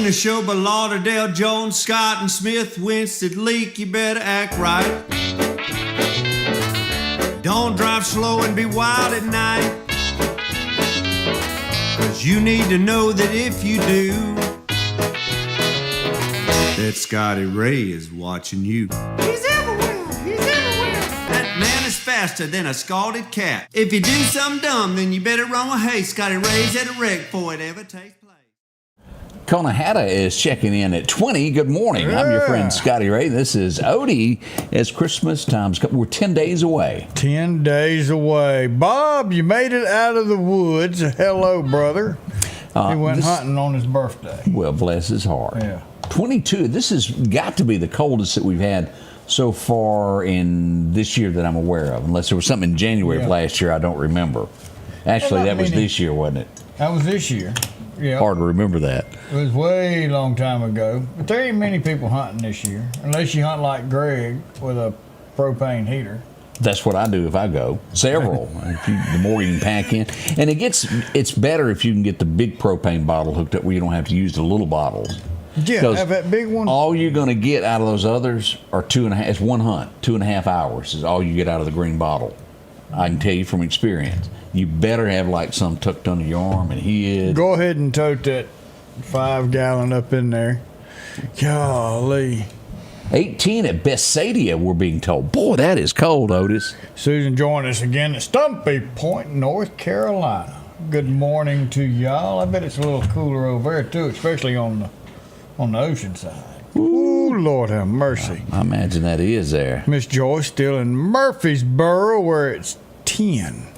When the show by Lauderdale, Jones, Scott, and Smith winced at leak, you better act right. Don't drive slow and be wild at night, 'cause you need to know that if you do, that Scotty Ray is watching you. He's everywhere, he's everywhere. That man is faster than a scalded cat. If you do something dumb, then you better run with haste. Scotty Ray's at a wreck before it ever takes place. Conahatta is checking in at 20. Good morning. I'm your friend Scotty Ray. This is Odie as Christmas time's come. We're 10 days away. 10 days away. Bob, you made it out of the woods. Hello, brother. He went hunting on his birthday. Well, bless his heart. Yeah. 22. This has got to be the coldest that we've had so far in this year that I'm aware of, unless there was something in January of last year I don't remember. Actually, that was this year, wasn't it? That was this year. Yeah. Hard to remember that. It was way long time ago. But there ain't many people hunting this year, unless you hunt like Greg with a propane heater. That's what I do if I go. Several. The more you can pack in. And it's better if you can get the big propane bottle hooked up where you don't have to use the little bottles. Yeah, have that big one. All you're going to get out of those others are 2.5. It's one hunt. 2.5 hours is all you get out of the green bottle. I can tell you from experience. You better have like some tucked under your arm and hid. Go ahead and tote that 5-gallon up in there. Golly. 18 at Besadia, we're being told. Boy, that is cold, Otis. Susan joined us again at Stumpy Point, North Carolina. Good morning to y'all. I bet it's a little cooler over there too, especially on the ocean side. Ooh, Lord have mercy. I imagine that is there. Miss Joyce still in Murfreesboro where it's 10.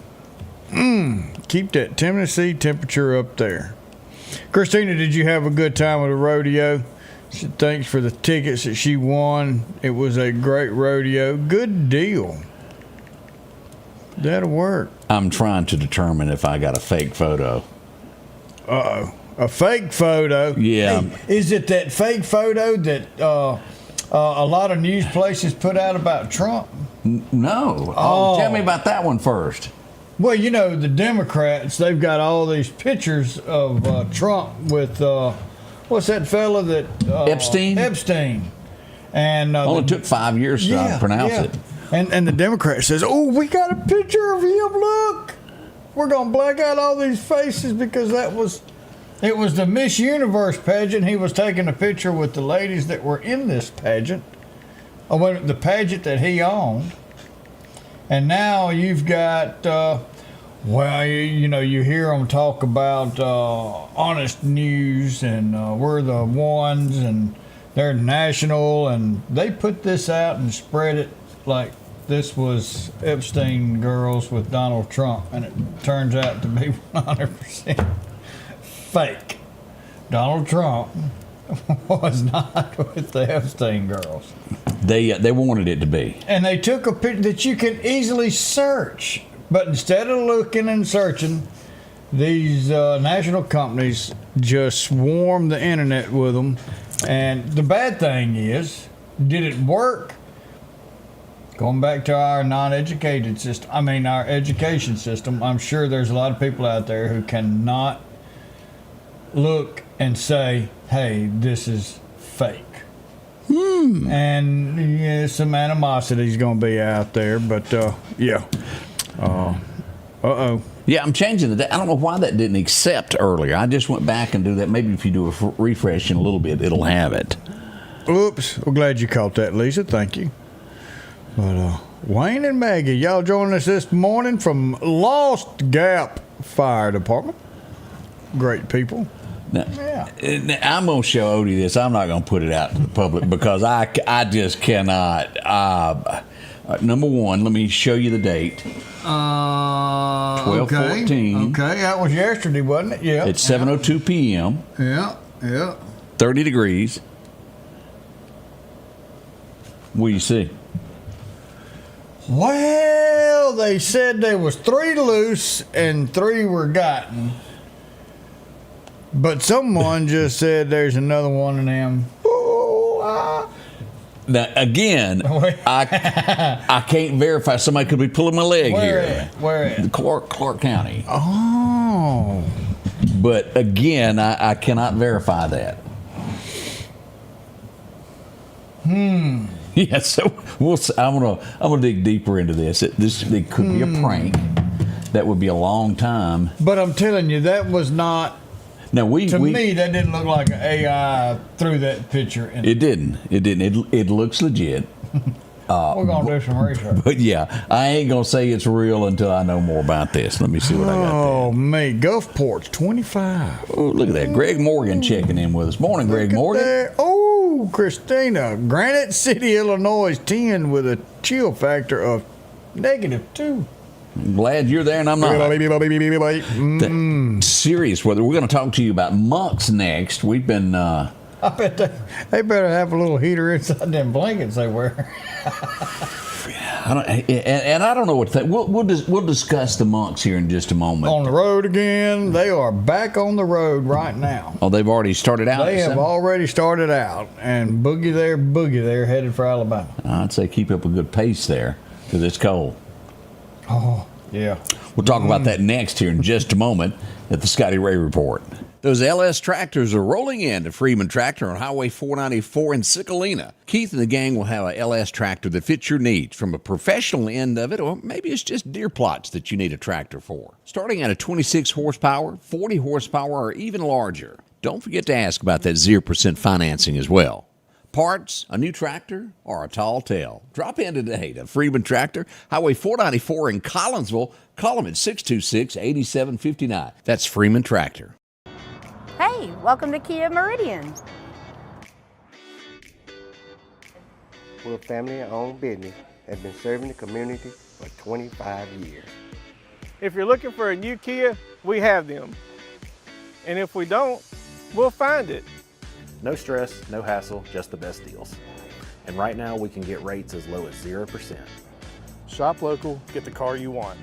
Keep that Tennessee temperature up there. Christina, did you have a good time with the rodeo? She thanks for the tickets that she won. It was a great rodeo. Good deal. That'll work. I'm trying to determine if I got a fake photo. Uh-oh. A fake photo? Yeah. Hey, is it that fake photo that a lot of news places put out about Trump? No. Oh, tell me about that one first. Well, you know, the Democrats, they've got all these pictures of Trump with, what's that fella that... Epstein? Epstein. And only took 5 years to pronounce it. And the Democrat says, oh, we got a picture of him, look. We're going to black out all these faces because it was the Miss Universe pageant. He was taking a picture with the ladies that were in this pageant. The pageant that he owned. And now you've got, you hear them talk about honest news and we're the ones and they're national. And they put this out and spread it like this was Epstein girls with Donald Trump. And it turns out to be 100% fake. Donald Trump was not with the Epstein girls. They wanted it to be. And they took a picture that you can easily search. But instead of looking and searching, these national companies just swarm the internet with them. And the bad thing is, did it work? Going back to our non-educated system, our education system, I'm sure there's a lot of people out there who cannot look and say, hey, this is fake. And some animosity is going to be out there, but yeah. Yeah, I'm changing it. I don't know why that didn't accept earlier. I just went back and do that. Maybe if you do a refresh in a little bit, it'll have it. Oops. Well, glad you caught that, Lisa. Thank you. But Wayne and Maggie, y'all joining us this morning from Lost Gap Fire Department. Great people. Now, I'm going to show Odie this. I'm not going to put it out to the public because I just cannot. Number one, let me show you the date. 12/14. Okay, that was yesterday, wasn't it? Yeah. It's 7:02 p.m. Yeah. 30 degrees. What do you see? Well, they said there was 3 loose and 3 were gotten. But someone just said there's another one of them. Now, again, I can't verify. Somebody could be pulling my leg here. Where at? Clark County. Oh. But again, I cannot verify that. Yeah, so I'm gonna dig deeper into this. It could be a prank. That would be a long time. But I'm telling you, that was not. Now me, that didn't look like an AI threw that picture in. It didn't. It looks legit. We're gonna do some research. But yeah, I ain't gonna say it's real until I know more about this. Let me see what I got there. Oh me, Gulfport's 25. Oh, look at that. Greg Morgan checking in with us. Morning, Greg Morgan. There. Oh, Christina, Granite City, Illinois, 10 with a chill factor of -2. I'm glad you're there and I'm not. Serious weather. We're going to talk to you about monks next. We've been. I bet they better have a little heater inside them blankets they wear. I don't know what to think. We'll discuss the monks here in just a moment. On the road again. They are back on the road right now. Oh, they've already started out? They have already started out. And boogie there, headed for Alabama. I'd say keep up a good pace there because it's cold. Oh, yeah. We'll talk about that next here in just a moment at the Scotty Ray Report. Those LS tractors are rolling in to Freeman Tractor on Highway 494 in Cicalina. Keith and the gang will have a LS tractor that fits your needs, from a professional end of it, or maybe it's just deer plots that you need a tractor for. Starting at a 26 horsepower, 40 horsepower, or even larger. Don't forget to ask about that 0% financing as well. Parts, a new tractor, or a tall tale. Drop in today to Freeman Tractor, Highway 494 in Collinsville. Call them at 626-8759. That's Freeman Tractor. Hey, welcome to Kia Meridian. We're a family-owned business that has been serving the community for 25 years. If you're looking for a new Kia, we have them. And if we don't, we'll find it. No stress, no hassle, just the best deals. And right now we can get rates as low as 0%. Shop local, get the car you want.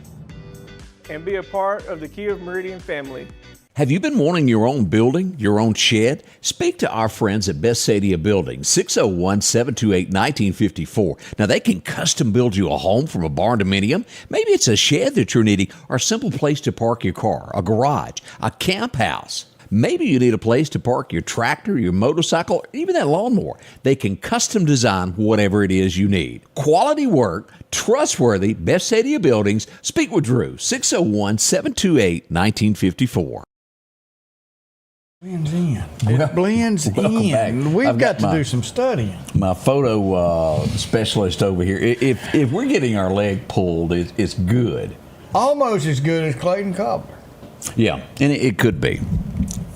And be a part of the Kia Meridian family. Have you been wanting your own building, your own shed? Speak to our friends at Best Sadia Building, 601-728-1954. Now, they can custom build you a home from a barn dominium. Maybe it's a shed that you're needing, or a simple place to park your car, a garage, a camp house. Maybe you need a place to park your tractor, your motorcycle, or even that lawnmower. They can custom design whatever it is you need. Quality work, trustworthy, Best Sadia Buildings. Speak with Drew, 601-728-1954. Blends in. It blends in. Back. We've got to do some studying. My photo specialist over here, if we're getting our leg pulled, it's good. Almost as good as Clayton Cobbler. Yeah, and it could be.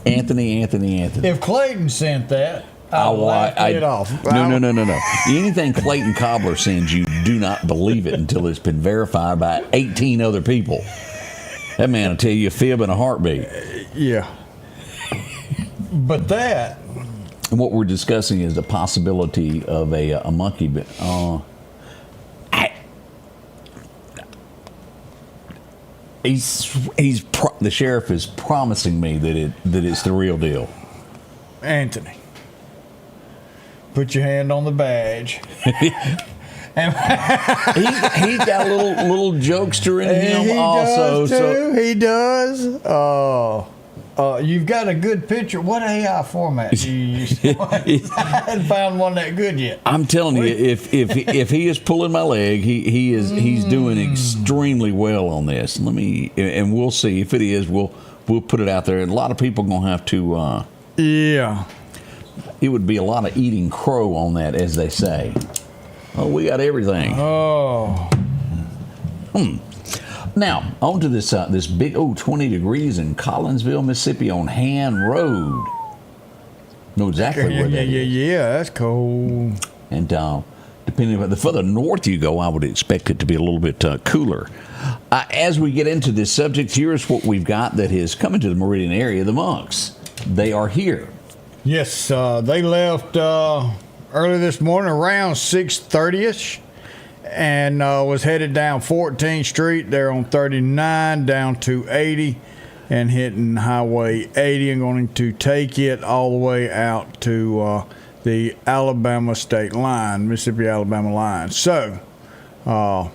Anthony. If Clayton sent that, I'll laugh it off. No. Anything Clayton Cobbler sends you, do not believe it until it's been verified by 18 other people. That man will tell you a fib in a heartbeat. Yeah. But that. And what we're discussing is the possibility of a monkey. The sheriff is promising me that it's the real deal. Anthony, put your hand on the badge. He's got a little jokester in him he also. Does too. He does. You've got a good picture. What AI format do you use? I hadn't found one that good yet. I'm telling you, if he is pulling my leg, he's doing extremely well on this. And we'll see if it is. We'll put it out there. And a lot of people are gonna have to. Yeah. It would be a lot of eating crow on that, as they say. Oh, we got everything. Oh. Now, on to this big, 20 degrees in Collinsville, Mississippi on Han Road. Know exactly where that is. Yeah, that's cold. And depending on the further north you go, I would expect it to be a little bit cooler. As we get into this subject, here's what we've got that is coming to the Meridian area, the monks. They are here. Yes, they left early this morning around 6:30ish. And was headed down 14th Street. They're on 39 down to 80 and hitting Highway 80 and going to take it all the way out to the Alabama state line, Mississippi-Alabama line. So a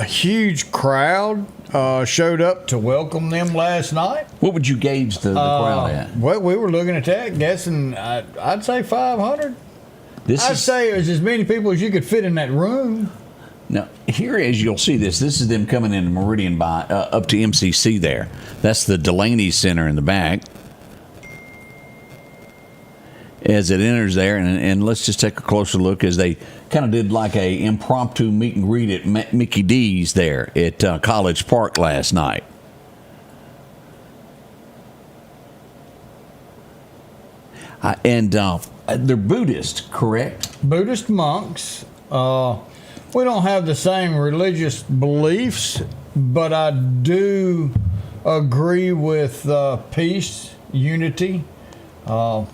huge crowd showed up to welcome them last night. What would you gauge the crowd at? Well, we were looking at that, guessing I'd say 500. I'd say it was as many people as you could fit in that room. Now, here as you'll see this is them coming into Meridian by up to MCC there. That's the Delaney Center in the back. As it enters there, and let's just take a closer look as they kind of did like a impromptu meet and greet at Mickey D's there at College Park last night. And they're Buddhist, correct? Buddhist monks. We don't have the same religious beliefs, but I do agree with peace, unity, all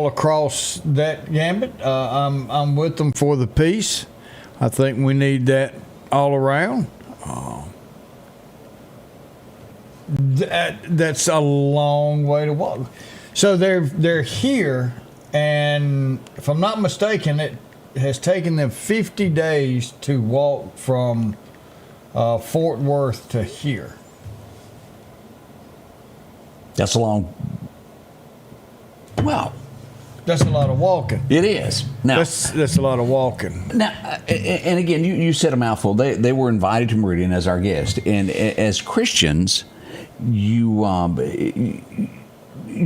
across that gambit. I'm with them for the peace. I think we need that all around. That's a long way to walk. So they're here, and if I'm not mistaken, it has taken them 50 days to walk from Fort Worth to here. That's a long. Well, that's a lot of walking. It is. Now that's a lot of walking. Now, and again, you said a mouthful. They were invited to Meridian as our guest, and as Christians, you're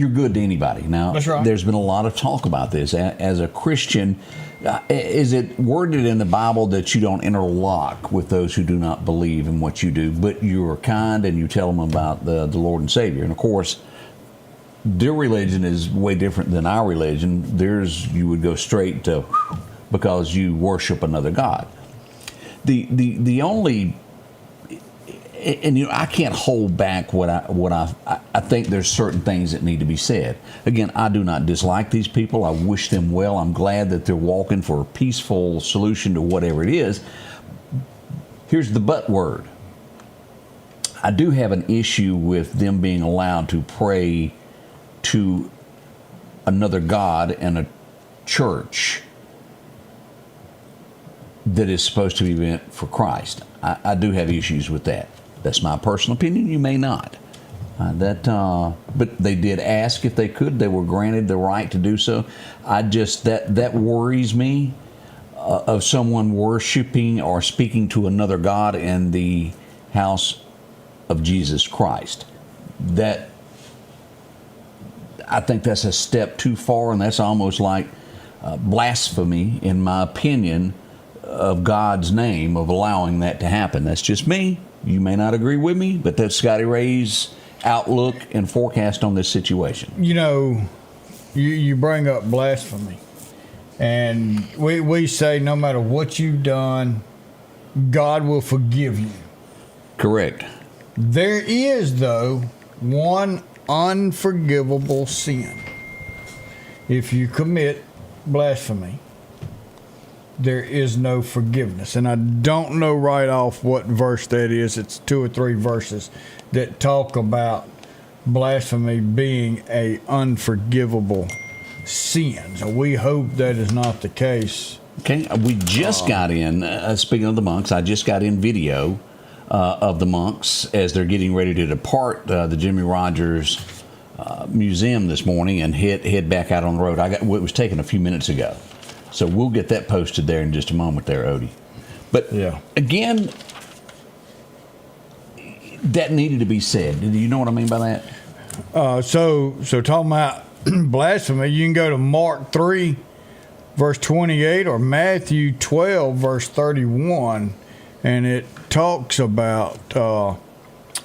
good to anybody. Now, that's right. There's been a lot of talk about this. As a Christian, is it worded in the Bible that you don't interlock with those who do not believe in what you do, but you are kind and you tell them about the Lord and Savior? And of course, their religion is way different than our religion. Theirs, you would go straight to because you worship another god. The only, and I can't hold back what I think. There's certain things that need to be said. Again, I do not dislike these people. I wish them well. I'm glad that they're walking for a peaceful solution to whatever it is. Here's the but word. I do have an issue with them being allowed to pray to another god and a church that is supposed to be meant for Christ. I do have issues with that. That's my personal opinion. You may not. But they did ask if they could. They were granted the right to do so. That worries me of someone worshiping or speaking to another god in the house of Jesus Christ. That I think that's a step too far, and that's almost like blasphemy, in my opinion, of God's name, of allowing that to happen. That's just me. You may not agree with me, but that's Scotty Ray's outlook and forecast on this situation. You know, you bring up blasphemy, and we say no matter what you've done, God will forgive you. Correct. There is, though, one unforgivable sin. If you commit blasphemy, there is no forgiveness. And I don't know right off what verse that is. It's 2 or 3 verses that talk about blasphemy being a unforgivable sin. So we hope that is not the case. Okay, we just got in, speaking of the monks, I just got in video of the monks as they're getting ready to depart the Jimmy Rogers Museum this morning and head back out on the road. It was taken a few minutes ago. So we'll get that posted there in just a moment there, Odie. But yeah, again, that needed to be said. Do you know what I mean by that? So talking about blasphemy, you can go to Mark 3, verse 28, or Matthew 12, verse 31, and it talks about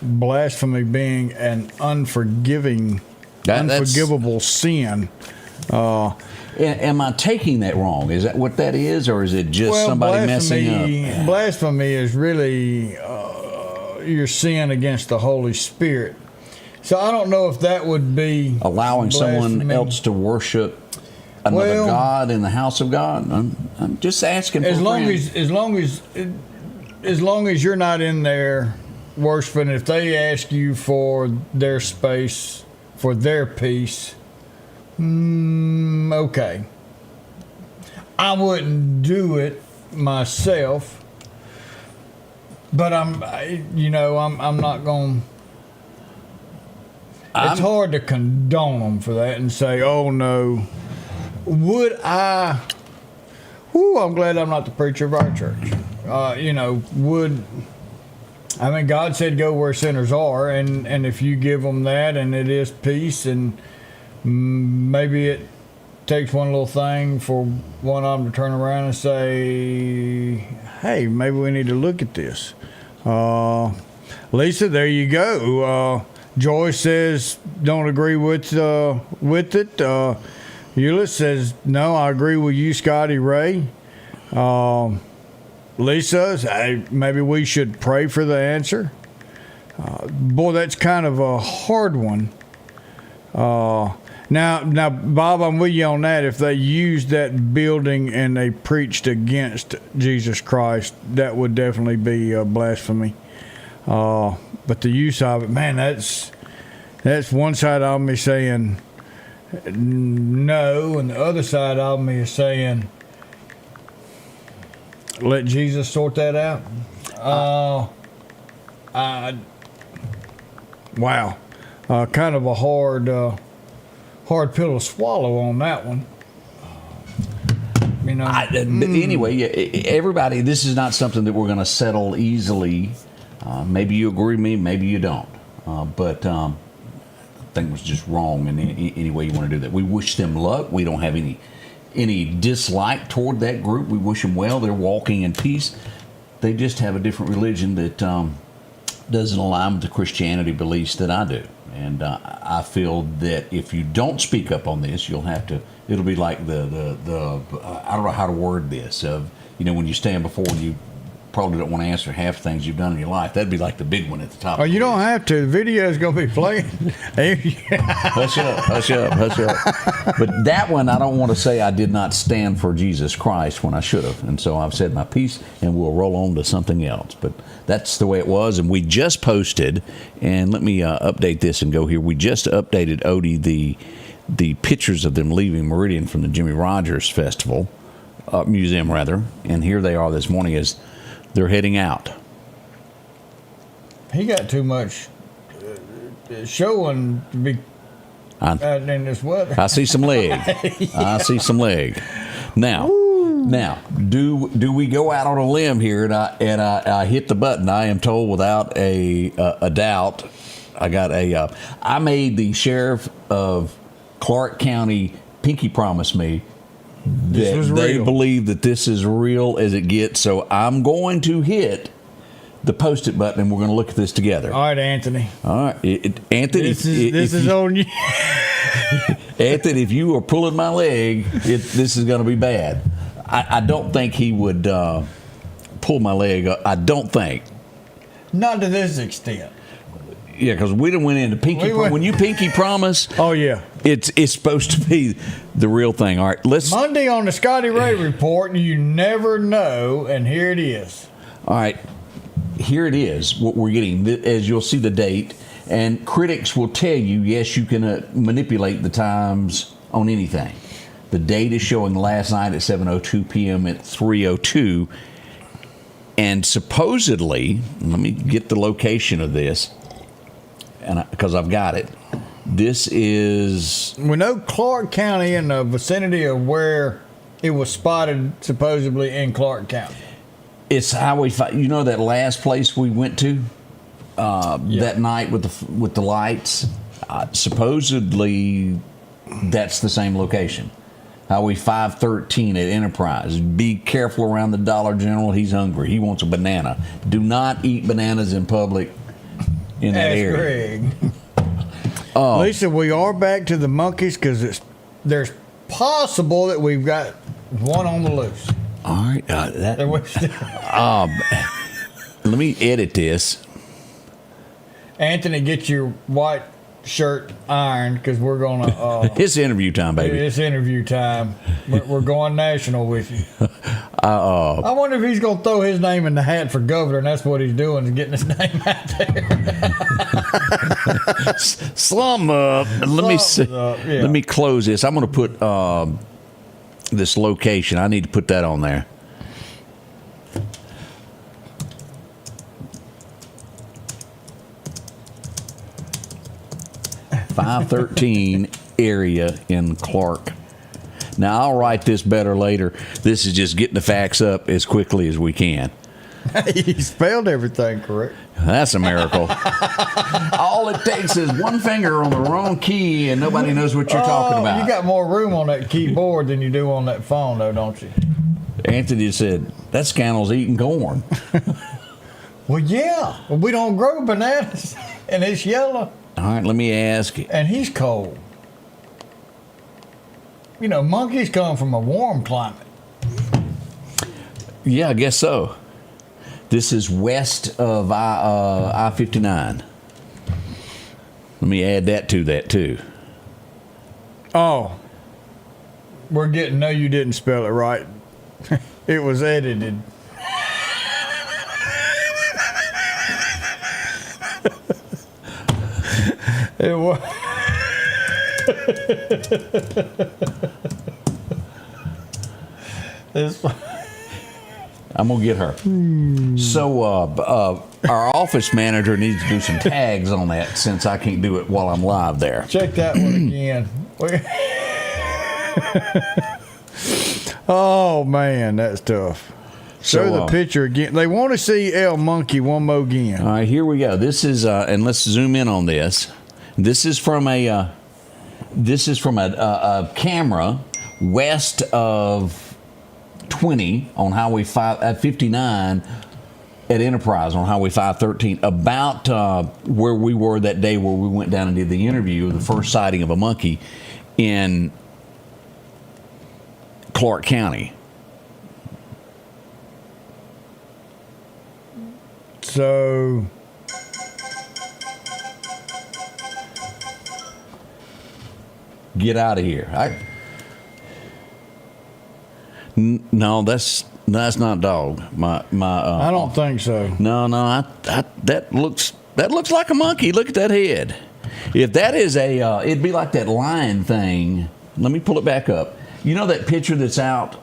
blasphemy being an unforgivable sin. Am I taking that wrong? Is that what that is, or is it just somebody messing up? Blasphemy is really your sin against the Holy Spirit. So I don't know if that would be allowing someone else to worship another god in the house of God. I'm just asking. As long as you're not in there worshiping, if they ask you for their space, for their peace. Okay. I wouldn't do it myself, but I'm not going. It's hard to condone them for that and say, "Oh no, would I? Whoo! I'm glad I'm not the preacher of our church. God said go where sinners are, and if you give them that, and it is peace, and maybe it takes one little thing for one of them to turn around and say, hey, maybe we need to look at this. Lisa, there you go. Joyce says don't agree with it. Eula says no, I agree with you, Scotty Ray. Lisa, hey, maybe we should pray for the answer. Boy, that's kind of a hard one. Now, Bob, I'm with you on that. If they used that building and they preached against Jesus Christ, that would definitely be blasphemy. But the use of it, man, that's one side of me saying no, and the other side of me is saying let Jesus sort that out. Wow, kind of a hard pill to swallow on that one. But anyway, everybody, this is not something that we're going to settle easily. Maybe you agree with me, maybe you don't. But I think it was just wrong in any way you want to do that. We wish them luck. We don't have any dislike toward that group. We wish them well. They're walking in peace. They just have a different religion that doesn't align with the Christianity beliefs that I do. And I feel that if you don't speak up on this, you'll have to. It'll be like the I don't know how to word this. When you stand before and you probably don't want to answer half the things you've done in your life. That'd be like the big one at the top. Oh, you don't have to. The video's going to be playing. Hush up. But that one, I don't want to say I did not stand for Jesus Christ when I should have. And so I've said my piece, and we'll roll on to something else. But that's the way it was. And we just posted, and let me update this and go here. We just updated, Odie, the pictures of them leaving Meridian from the Jimmy Rogers Festival, Museum rather. And here they are this morning as they're heading out. He got too much showing to be in this weather. I see some leg. I see some leg. Now, do we go out on a limb here and I hit the button? I am told without a doubt. I made the sheriff of Clark County pinky promise me that they believe that this is real as it gets. So I'm going to hit the post-it button, and we're going to look at this together. All right, Anthony. All right, Anthony. This is on you. Anthony, if you are pulling my leg, this is going to be bad. I don't think he would pull my leg. I don't think. Not to this extent. Yeah, because we done went into pinky. When you pinky promise, oh yeah, it's supposed to be the real thing. All right, let's. Monday on the Scotty Ray Report, you never know, and here it is. All right, here it is. What we're getting, as you'll see the date, and critics will tell you, yes, you can manipulate the times on anything. The date is showing last night at 7:02 p.m. at 3:02, and supposedly, let me get the location of this. And because I've got it, this is. We know Clark County in the vicinity of where it was spotted, supposedly in Clark County. It's Highway 5. You know that last place we went to that night with the lights. Supposedly, that's the same location. Highway 513 at Enterprise. Be careful around the Dollar General. He's hungry. He wants a banana. Do not eat bananas in public. In that area. Greg. Lisa, we are back to the monkeys because there's possible that we've got one on the loose. All right. Let me edit this. Anthony, get your white shirt ironed because we're going to... it's interview time, baby. It's interview time. We're going national with you. I wonder if he's going to throw his name in the hat for governor, and that's what he's doing, is getting his name out there. Slum up. Let me see. Let me close this. I'm going to put this location. I need to put that on there. .513 area in Clark. Now, I'll write this better later. This is just getting the facts up as quickly as we can. He spelled everything correct. That's a miracle. All it takes is one finger on the wrong key, and nobody knows what you're talking about. You got more room on that keyboard than you do on that phone, though, don't you? Anthony said, that scandal's eating corn. Well, yeah. Well, we don't grow bananas, and it's yellow. All right, let me ask you. And he's cold. You know, monkeys come from a warm climate. Yeah, I guess so. This is west of I-59. Let me add that to that, too. Oh. We're getting, no, you didn't spell it right. It was edited. It was. I'm gonna get her. So our office manager needs to do some tags on that since I can't do it while I'm live there. Check that one again. Oh man, that's tough. Show the picture again. They want to see El Monkey one more again. All right, here we go. This is and let's zoom in on this. This is from a camera west of 20 on Highway 59 at Enterprise on Highway 513, about where we were that day where we went down and did the interview, the first sighting of a monkey in Clark County. So get out of here. No, that's not dog. I don't think so. No, that looks like a monkey. Look at that head. If that is it'd be like that lion thing. Let me pull it back up. You know that picture that's out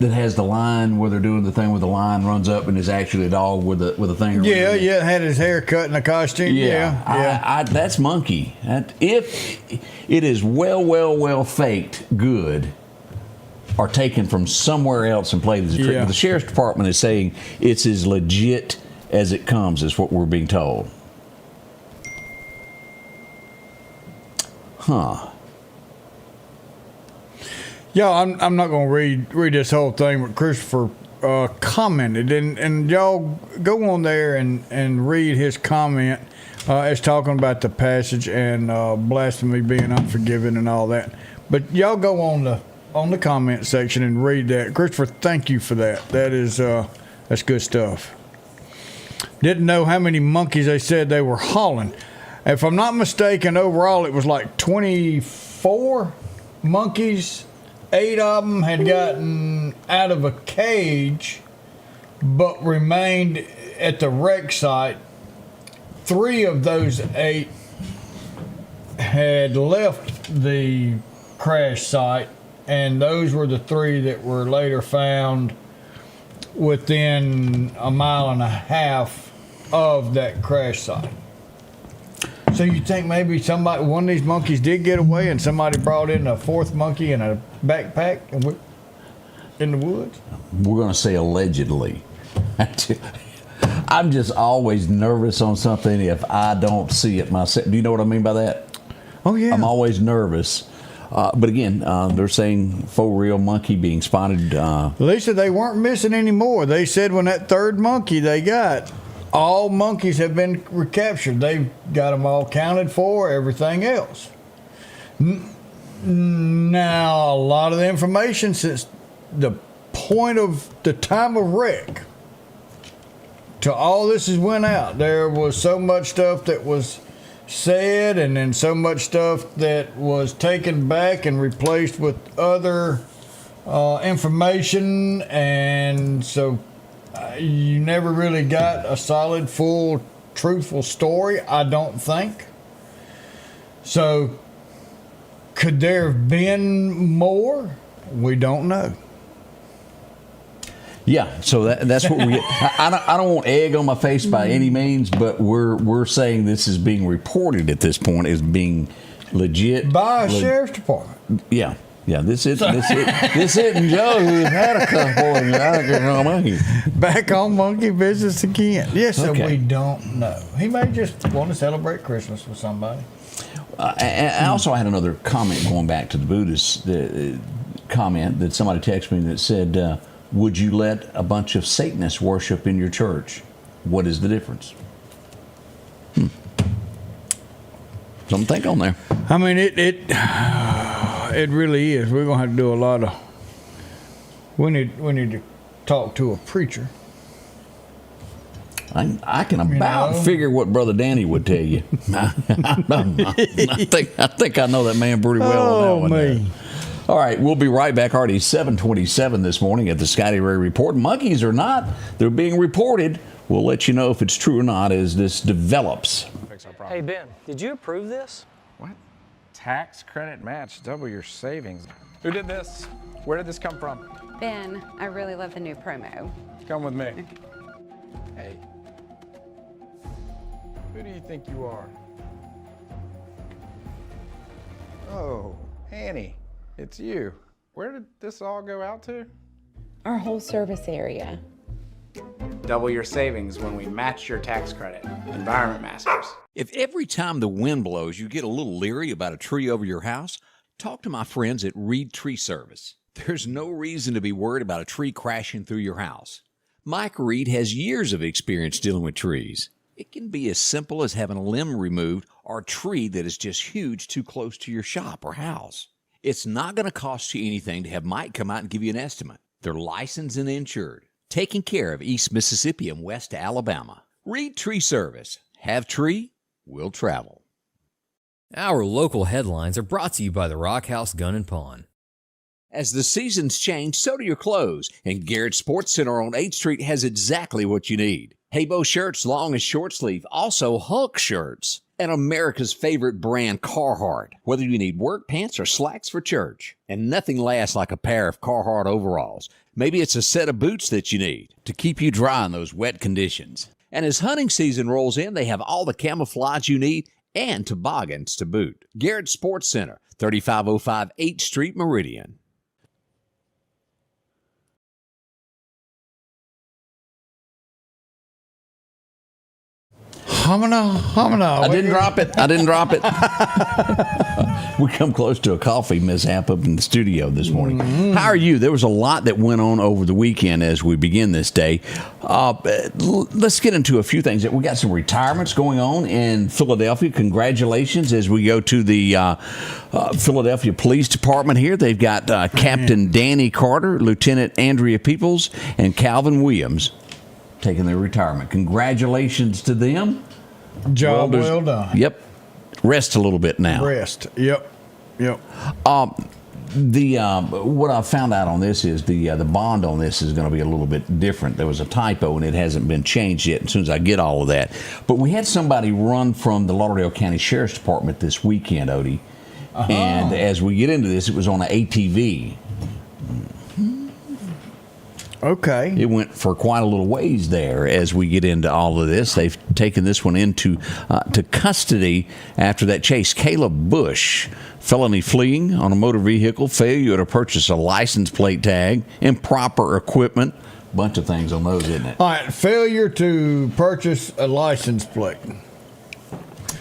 that has the lion where they're doing the thing where the lion runs up and is actually a dog with a thing. Yeah, had his hair cut in a costume. Yeah. That's monkey. If it is well faked, good, or taken from somewhere else and played as a trick. Yeah. But the sheriff's department is saying it's as legit as it comes, is what we're being told. Huh. Yeah, I'm not going to read this whole thing, but Christopher commented, and y'all go on there and read his comment. It's talking about the passage and blasphemy being unforgiven and all that. But y'all go on the comment section and read that. Christopher, thank you for that. That's good stuff. Didn't know how many monkeys they said they were hauling. If I'm not mistaken, overall it was like 24 monkeys. 8 of them had gotten out of a cage but remained at the wreck site. 3 of those 8 had left the crash site, and those were the 3 that were later found within a mile and a half of that crash site. So you think maybe one of these monkeys did get away and somebody brought in a 4th monkey in a backpack in the woods? We're going to say allegedly. I'm just always nervous on something if I don't see it myself. Do you know what I mean by that? Oh, yeah. I'm always nervous. But again, they're saying for real monkey being spotted. Lisa, they weren't missing anymore. They said when that 3rd monkey they got, all monkeys have been recaptured. They've got them all counted for, everything else. Now, a lot of the information since the point of the time of wreck to all this has went out, there was so much stuff that was said and then so much stuff that was taken back and replaced with other information, and so you never really got a solid, full, truthful story, I don't think. So, could there have been more? We don't know. Yeah, so that's what we get. I don't want egg on my face by any means, but we're saying this is being reported at this point as being legit By a sheriff's department. Yeah. Yeah, this isn't Joe who's had a couple and I monkey. Back on monkey business again. Yes, so Okay. we don't know. He may just want to celebrate Christmas with somebody. I also had another comment going back to the Buddhist comment that somebody texted me that said, would you let a bunch of Satanists worship in your church? What is the difference? Something to think on there. I mean, it really is. We're gonna have to do a lot of. We need to talk to a preacher. I can about figure what Brother Danny would tell you. I think I know that man pretty well on that one. Me. All right, we'll be right back. Already 7:27 this morning at the Scotty Ray Report. Monkeys or not, they're being reported. We'll let you know if it's true or not as this develops. Hey, Ben, did you approve this? What? Tax credit match, double your savings. Who did this? Where did this come from? Ben, I really love the new promo. Come with me. Hey. Who do you think you are? Oh, Annie, it's you. Where did this all go out to? Our whole service area. Double your savings when we match your tax credit. Environment Masters. If every time the wind blows you get a little leery about a tree over your house, talk to my friends at Reed Tree Service. There's no reason to be worried about a tree crashing through your house. Mike Reed has years of experience dealing with trees. It can be as simple as having a limb removed or a tree that is just huge too close to your shop or house. It's not going to cost you anything to have Mike come out and give you an estimate. They're licensed and insured, taking care of East Mississippi and West Alabama. Reed Tree Service. Have tree, will travel. Our local headlines are brought to you by the Rock House Gun and Pawn. As the seasons change, so do your clothes, and Garrett Sports Center on 8th Street has exactly what you need. Haybo shirts, long and short sleeve, also Hulk shirts, and America's favorite brand, Carhartt, whether you need work pants or slacks for church. And nothing lasts like a pair of Carhartt overalls. Maybe it's a set of boots that you need to keep you dry in those wet conditions. And as hunting season rolls in, they have all the camouflage you need and toboggans to boot. Garrett Sports Center, 3505 8th Street, Meridian. Homina. I didn't drop it. We come close to a coffee mishap up in the studio this morning. How are you? There was a lot that went on over the weekend as we begin this day. Let's get into a few things. We got some retirements going on in Philadelphia. Congratulations as we go to the Philadelphia Police Department here. They've got Captain Danny Carter, Lieutenant Andrea Peoples, and Calvin Williams taking their retirement. Congratulations to them. Job well done. Yep. Rest a little bit now. Rest. Yep. What I found out on this is the bond on this is going to be a little bit different. There was a typo and it hasn't been changed yet. As soon as I get all of that, but we had somebody run from the Lauderdale County Sheriff's Department this weekend, Odie, and as we get into this, it was on an ATV. Okay. It went for quite a little ways there as we get into all of this. They've taken this one into to custody after that chase. Caleb Bush, felony fleeing on a motor vehicle, failure to purchase a license plate tag, improper equipment, bunch of things on those, isn't it? All right, failure to purchase a license plate.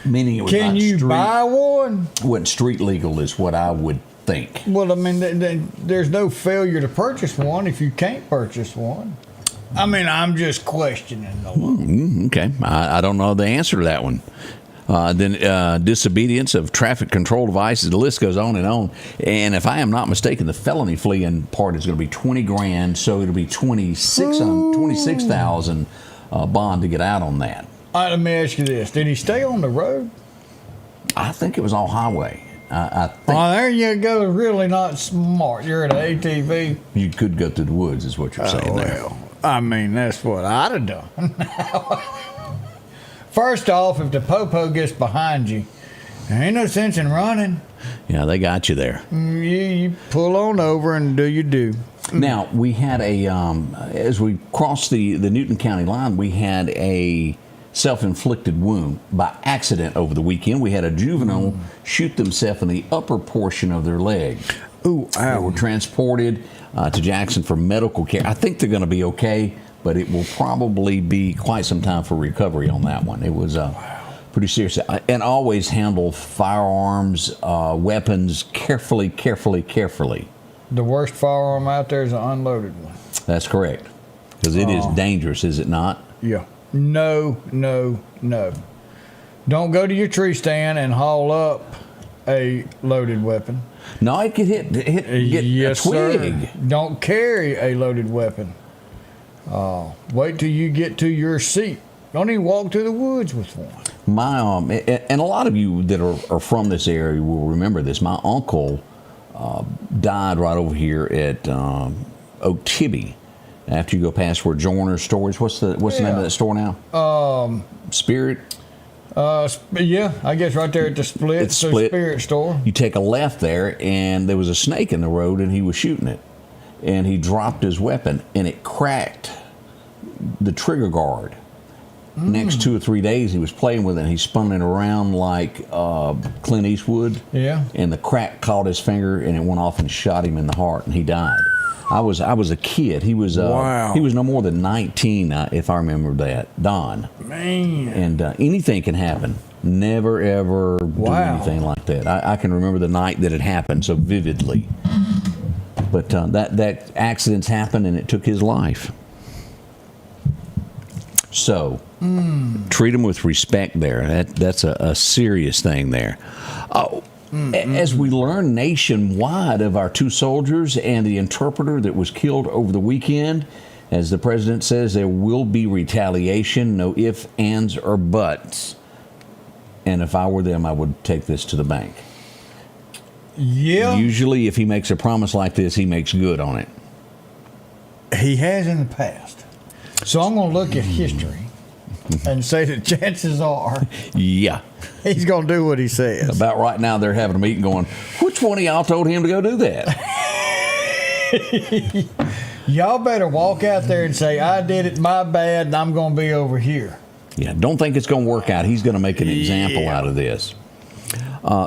Meaning it was Can not you buy one? Wasn't street legal is what I would think. Well, I mean, there's no failure to purchase one if you can't purchase one. I mean, I'm just questioning the law. Okay, I don't know the answer to that one. Then disobedience of traffic control devices. The list goes on. And if I am not mistaken, the felony fleeing part is going to be $20,000, so it'll be $26,000 bond to get out on that. All right, let me ask you this: did he stay on the road? I think it was all highway. I think there you go. Really not smart. You're at an ATV. You could go through the woods, is what you're saying there. I mean, that's what I'd have done. First off, if the popo gets behind you, there ain't no sense in running. Yeah, they got you there. You pull on over and do your do. Now, we had as we crossed the Newton County line, we had a self-inflicted wound by accident over the weekend. We had a juvenile shoot themselves in the upper portion of their leg. Ooh, They were transported to Jackson for medical care. I think they're going to be okay, but it will probably be quite some time for recovery on that one. It was pretty serious. And always handle firearms, weapons carefully. The worst firearm out there is an unloaded one. That's correct. Because it is dangerous, is it not? Yeah. No. Don't go to your tree stand and haul up a loaded weapon. No, it could get yes, a twig. Sir. Don't carry a loaded weapon. Wait till you get to your seat. Don't even walk through the woods with one. My and a lot of you that are from this area will remember this. My uncle died right over here at Oktibbe. After you go past where Joyner's Storage, what's the name of that store now? Spirit. Yeah, I guess right there at the Split. It's Split. Spirit store. You take a left there, and there was a snake in the road, and he was shooting it, and he dropped his weapon, and it cracked the trigger guard. Next 2 or 3 days, he was playing with it, and he spun it around like Clint Eastwood. Yeah. And the crack caught his finger, and it went off and shot him in the heart, and he died. I was a kid. He was wow. He was no more than 19, if I remember that. Don. Man. And anything can happen. Never ever do anything like that. I can remember the night that it happened so vividly. But that accidents happened, and it took his life. So treat him with respect there. That's a serious thing there. As we learn nationwide of our 2 soldiers and the interpreter that was killed over the weekend, as the president says, there will be retaliation, no ifs, ands, or buts. And if I were them, I would take this to the bank. Yeah. Usually, if he makes a promise like this, he makes good on it. He has in the past. So I'm going to look at history and say that chances are yeah, he's going to do what he says. About right now, they're having a meeting going, which one of y'all told him to go do that? Y'all better walk out there and say, I did it, my bad, and I'm going to be over here. Yeah, don't think it's going to work out. He's going to make an example out of this.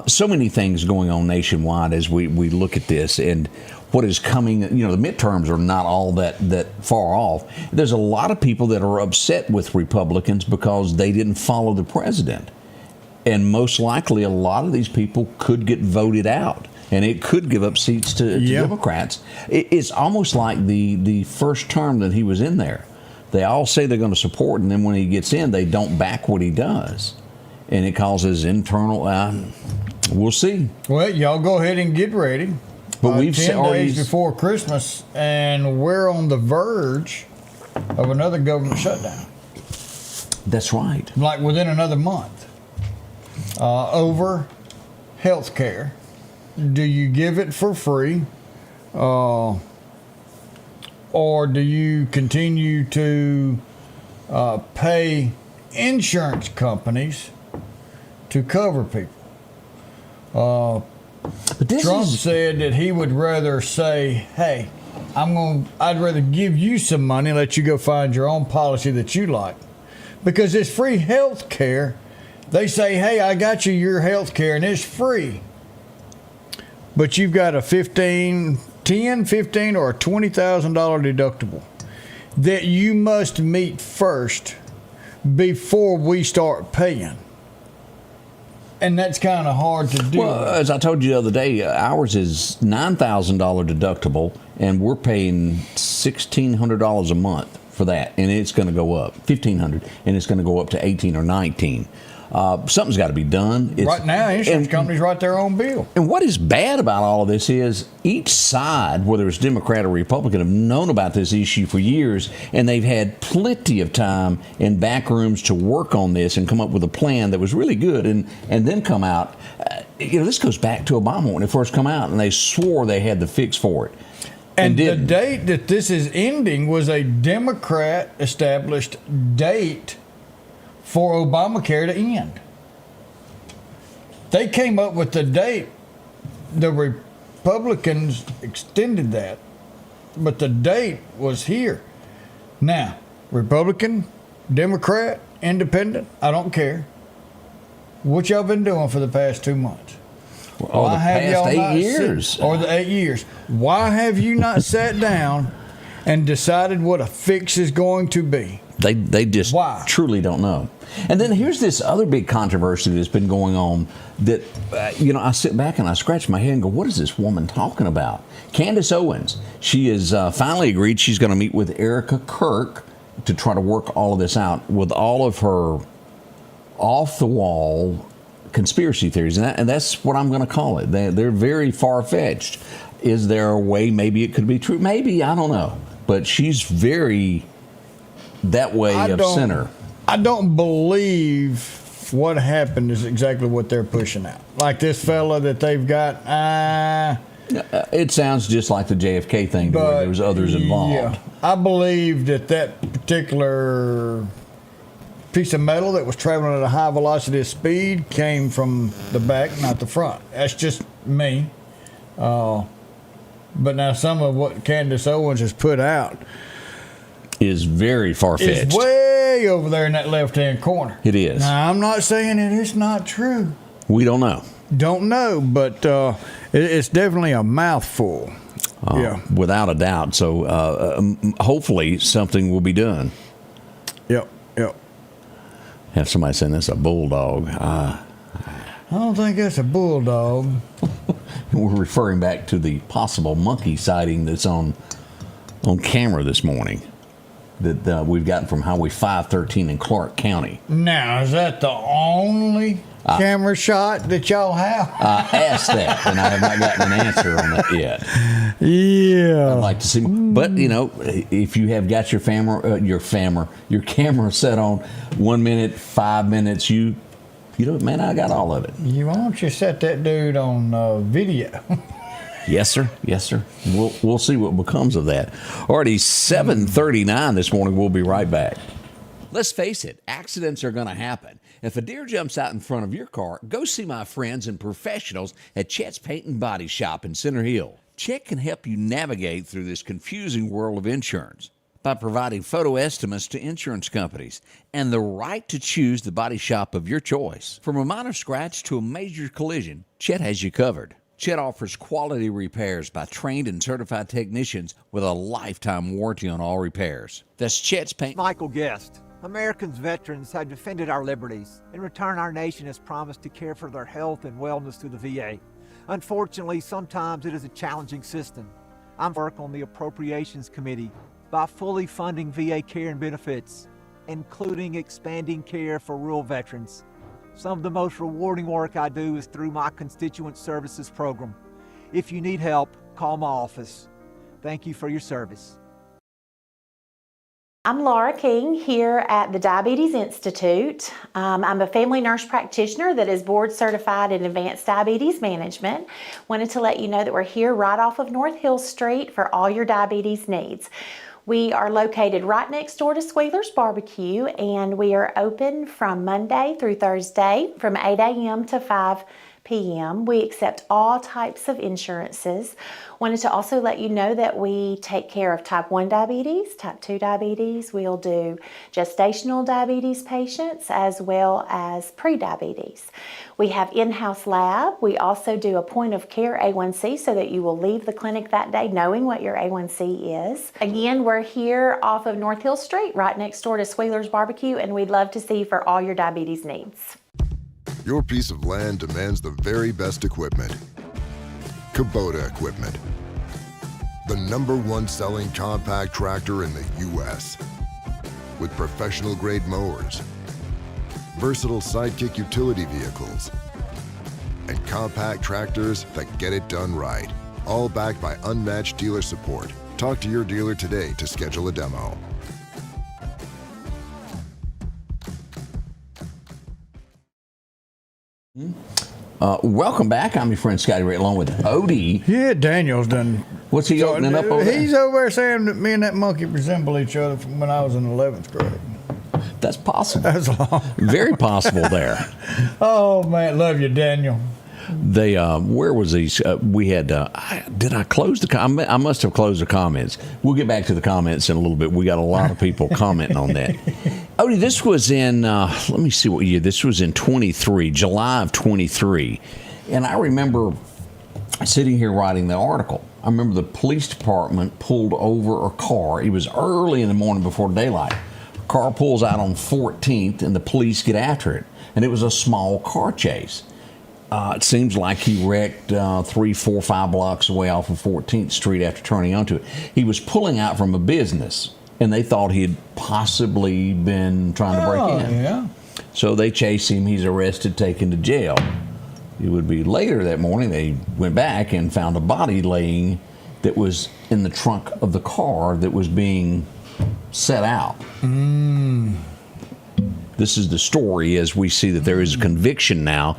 So many things going on nationwide as we look at this and what is coming. You know, the midterms are not all that far off. There's a lot of people that are upset with Republicans because they didn't follow the president. And most likely a lot of these people could get voted out. And it could give up seats to Democrats. It's almost like the first term that he was in there. They all say they're going to support, and then when he gets in, they don't back what he does. And it causes internal, we'll see. Well, y'all go ahead and get ready. But we've 10 days before Christmas, and we're on the verge of another government shutdown. That's right. Like within another month. Over health care. Do you give it for free? Or do you continue to pay insurance companies to cover people? Trump said that he would rather say, hey, I'd rather give you some money and let you go find your own policy that you like. Because it's free health care. They say, hey, I got you your health care and it's free. But you've got a $10, $15, or a $20,000 deductible that you must meet first before we start paying. And that's kind of hard to do. Well, as I told you the other day, ours is $9,000 deductible, and we're paying $1,600 a month for that, and it's going to go up $1,500, and it's going to go up to $1,800 or $19,000. Something's got to be done. Right now, insurance companies write their own bill. And what is bad about all of this is each side, whether it's Democrat or Republican, have known about this issue for years, and they've had plenty of time in back rooms to work on this and come up with a plan that was really good, and then come out. This goes back to Obama when it first come out, and they swore they had the fix for it. And the date that this is ending was a Democrat-established date for Obamacare to end. They came up with the date. The Republicans extended that, but the date was here. Now, Republican, Democrat, Independent, I don't care. What y'all been doing for the past 2 months? Or the past 8 years. Or the 8 years. Why have you not sat down and decided what a fix is going to be? They just truly don't know. And then here's this other big controversy that's been going on that, I sit back and I scratch my head and go, what is this woman talking about? Candace Owens, she has finally agreed she's going to meet with Erica Kirk to try to work all of this out with all of her off-the-wall conspiracy theories. And that's what I'm going to call it. They're very far-fetched. Is there a way maybe it could be true? Maybe, I don't know. But she's very that way of center. I don't believe what happened is exactly what they're pushing out. Like this fella that they've got. It sounds just like the JFK thing, where there was others involved. Yeah, I believe that particular piece of metal that was traveling at a high velocity of speed came from the back, not the front. That's just me. But now some of what Candace Owens has put out is very far-fetched. It's way over there in that left-hand corner. It is. Now, I'm not saying it is not true. We don't know. Don't know, but it's definitely a mouthful. Yeah. Without a doubt. So hopefully something will be done. Yep. Have somebody saying that's a bulldog. I don't think that's a bulldog. We're referring back to the possible monkey sighting that's on camera this morning that we've gotten from Highway 513 in Clark County. Now, is that the only camera shot that y'all have? I asked that, and I have not gotten an answer on that yet. Yeah. I'd like to see, but if you have got your camera set on 1 minute, 5 minutes, man, I got all of it. Why don't you set that dude on video? Yes, sir. We'll see what becomes of that. Already 7:39 this morning. We'll be right back. Let's face it, accidents are going to happen. If a deer jumps out in front of your car, go see my friends and professionals at Chet's Paint and Body Shop in Center Hill. Chet can help you navigate through this confusing world of insurance by providing photo estimates to insurance companies and the right to choose the body shop of your choice. From a minor scratch to a major collision, Chet has you covered. Chet offers quality repairs by trained and certified technicians with a lifetime warranty on all repairs. That's Chet's Paint. Michael Guest. Americans veterans have defended our liberties. In return, our nation has promised to care for their health and wellness through the VA. Unfortunately, sometimes it is a challenging system. I'm working on the Appropriations Committee by fully funding VA care and benefits, including expanding care for rural veterans. Some of the most rewarding work I do is through my Constituent Services program. If you need help, call my office. Thank you for your service. I'm Laura King here at the Diabetes Institute. I'm a family nurse practitioner that is board certified in advanced diabetes management. Wanted to let you know that we're here right off of North Hill Street for all your diabetes needs. We are located right next door to Squealer's Barbecue, and we are open from Monday through Thursday from 8 a.m. to 5 p.m. We accept all types of insurances. Wanted to also let you know that we take care of type 1 diabetes, type 2 diabetes. We'll do gestational diabetes patients as well as pre-diabetes. We have in-house lab. We also do a point of care A1C so that you will leave the clinic that day knowing what your A1C is. Again, we're here off of North Hill Street, right next door to Squealer's Barbecue, and we'd love to see you for all your diabetes needs. Your piece of land demands the very best equipment. Kubota equipment. The #1 selling compact tractor in the U.S. with professional grade mowers, versatile sidekick utility vehicles, and compact tractors that get it done right. All backed by unmatched dealer support. Talk to your dealer today to schedule a demo. Welcome back. I'm your friend Scotty Ray, along with Odie. Yeah, Daniel's done. What's he opening up over there? He's over there saying that me and that monkey resemble each other from when I was in 11th grade. That's possible. That's long. Very possible there. Oh, man. Love you, Daniel. They, where was these? We had, did I close the comment? I must have closed the comments. We'll get back to the comments in a little bit. We got a lot of people commenting on that. Odie, this was in, let me see what year. This was in 23, July of 23. And I remember sitting here writing the article. I remember the police department pulled over a car. It was early in the morning before daylight. A car pulls out on 14th, and the police get after it. And it was a small car chase. It seems like he wrecked 3, 4, 5 blocks away off of 14th Street after turning onto it. He was pulling out from a business, and they thought he had possibly been trying to break in. Yeah. So they chase him. He's arrested, taken to jail. It would be later that morning they went back and found a body laying that was in the trunk of the car that was being set out. This is the story as we see that there is a conviction now.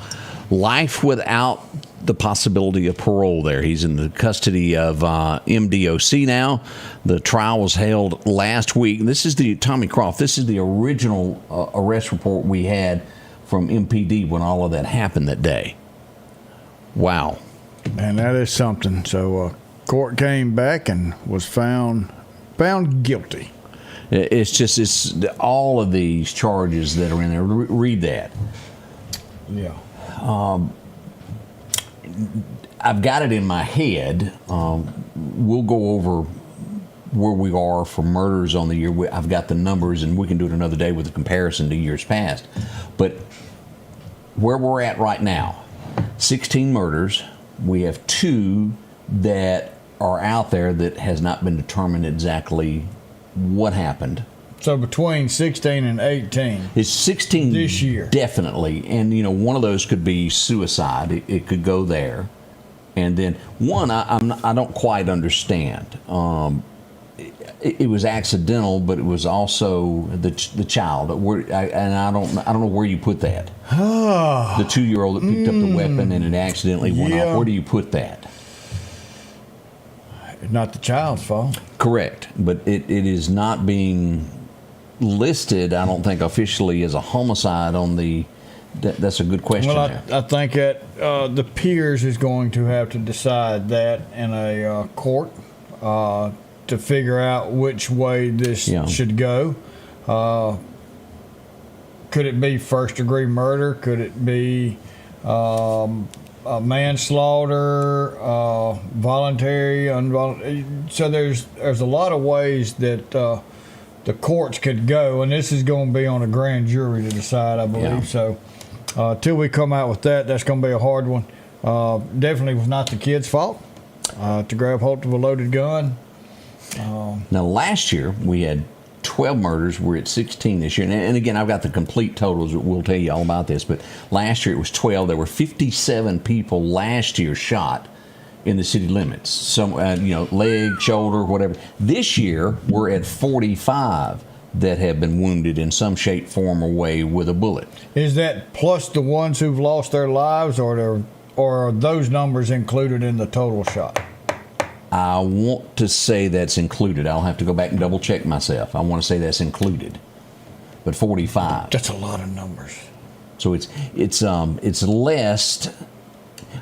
Life without the possibility of parole there. He's in the custody of MDOC now. The trial was held last week. This is the Tommy Croft. This is the original arrest report we had from MPD when all of that happened that day. Wow. And that is something. So court came back and was found guilty. It's all of these charges that are in there. Read that. Yeah. I've got it in my head. We'll go over where we are for murders on the year. I've got the numbers, and we can do it another day with a comparison to years past. But where we're at right now, 16 murders. We have 2 that are out there that has not been determined exactly what happened. So between 16 and 18. It's 16 this year. Definitely. And, one of those could be suicide. It could go there. And then one, I don't quite understand. It was accidental, but it was also the child. And I don't know where you put that. The 2-year-old that picked up the weapon and it accidentally went off. Where do you put that? Not the child's fault. Correct. But it is not being listed, I don't think, officially as a homicide on the... That's a good question. Well, I think that the peers is going to have to decide that in a court to figure out which way this should go. Could it be first-degree murder? Could it be manslaughter, voluntary, involuntary? So there's a lot of ways that the courts could go, and this is going to be on a grand jury to decide, I believe. Yeah. So till we come out with that, that's going to be a hard one. Definitely was not the kid's fault to grab hold of a loaded gun. Now, last year we had 12 murders. We're at 16 this year. And again, I've got the complete totals. We'll tell you all about this. But last year it was 12. There were 57 people last year shot in the city limits. Some, leg, shoulder, whatever. This year we're at 45 that have been wounded in some shape, form, or way with a bullet. Is that plus the ones who've lost their lives, or are those numbers included in the total shot? I want to say that's included. I'll have to go back and double check myself. I want to say that's included. But 45. That's a lot of numbers. So it's less.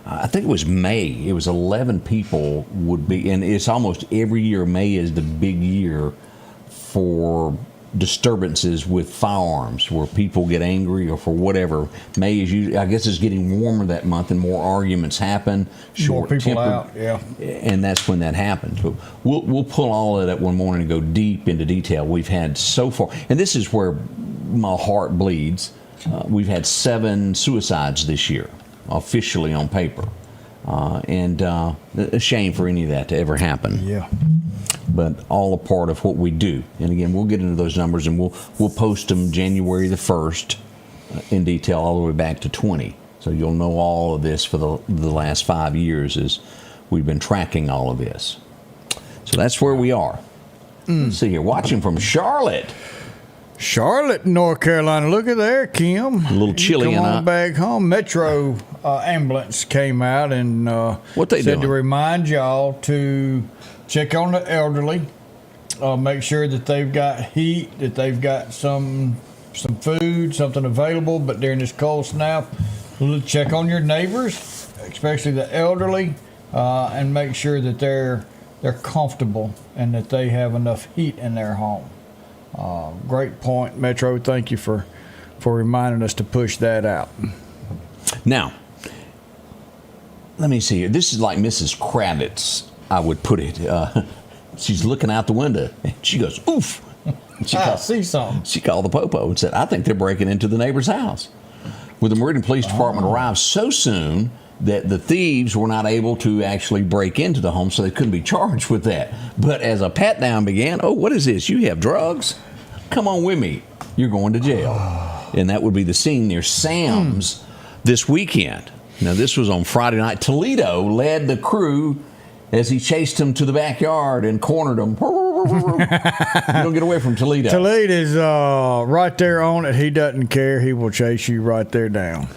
I think it was May. It was 11 people would be, and it's almost every year. May is the big year for disturbances with firearms, where people get angry or for whatever. May is usually, I guess, it's getting warmer that month and more arguments happen. More people out, yeah. And that's when that happens. But we'll pull all of that one morning and go deep into detail. We've had so far, and this is where my heart bleeds. We've had 7 suicides this year, officially on paper. And a shame for any of that to ever happen. Yeah. But all a part of what we do. And again, we'll get into those numbers, and we'll post them January the 1st in detail all the way back to 20. So you'll know all of this for the last 5 years as we've been tracking all of this. So that's where we are. Let's see here. Watching from Charlotte, North Carolina. Look at there, Kim. A little chilly. Come on back home. Metro ambulance came out and what they said doing? To remind y'all to check on the elderly, make sure that they've got heat, that they've got some food, something available. But during this cold snap, check on your neighbors, especially the elderly, and make sure that they're comfortable and that they have enough heat in their home. Great point, Metro. Thank you for reminding us to push that out. Now, let me see here. This is like Mrs. Kravitz, I would put it. She's looking out the window, and she goes, oof. I see something. She called the popo and said, I think they're breaking into the neighbor's house. Well, the Meridian Police Department arrived so soon that the thieves were not able to actually break into the home, so they couldn't be charged with that. But as a pat-down began, oh, what is this? You have drugs? Come on with me. You're going to jail. And that would be the scene near Sam's this weekend. Now, this was on Friday night. Toledo led the crew as he chased them to the backyard and cornered them. You don't get away from Toledo. Toledo's right there on it. He doesn't care. He will chase you right there down.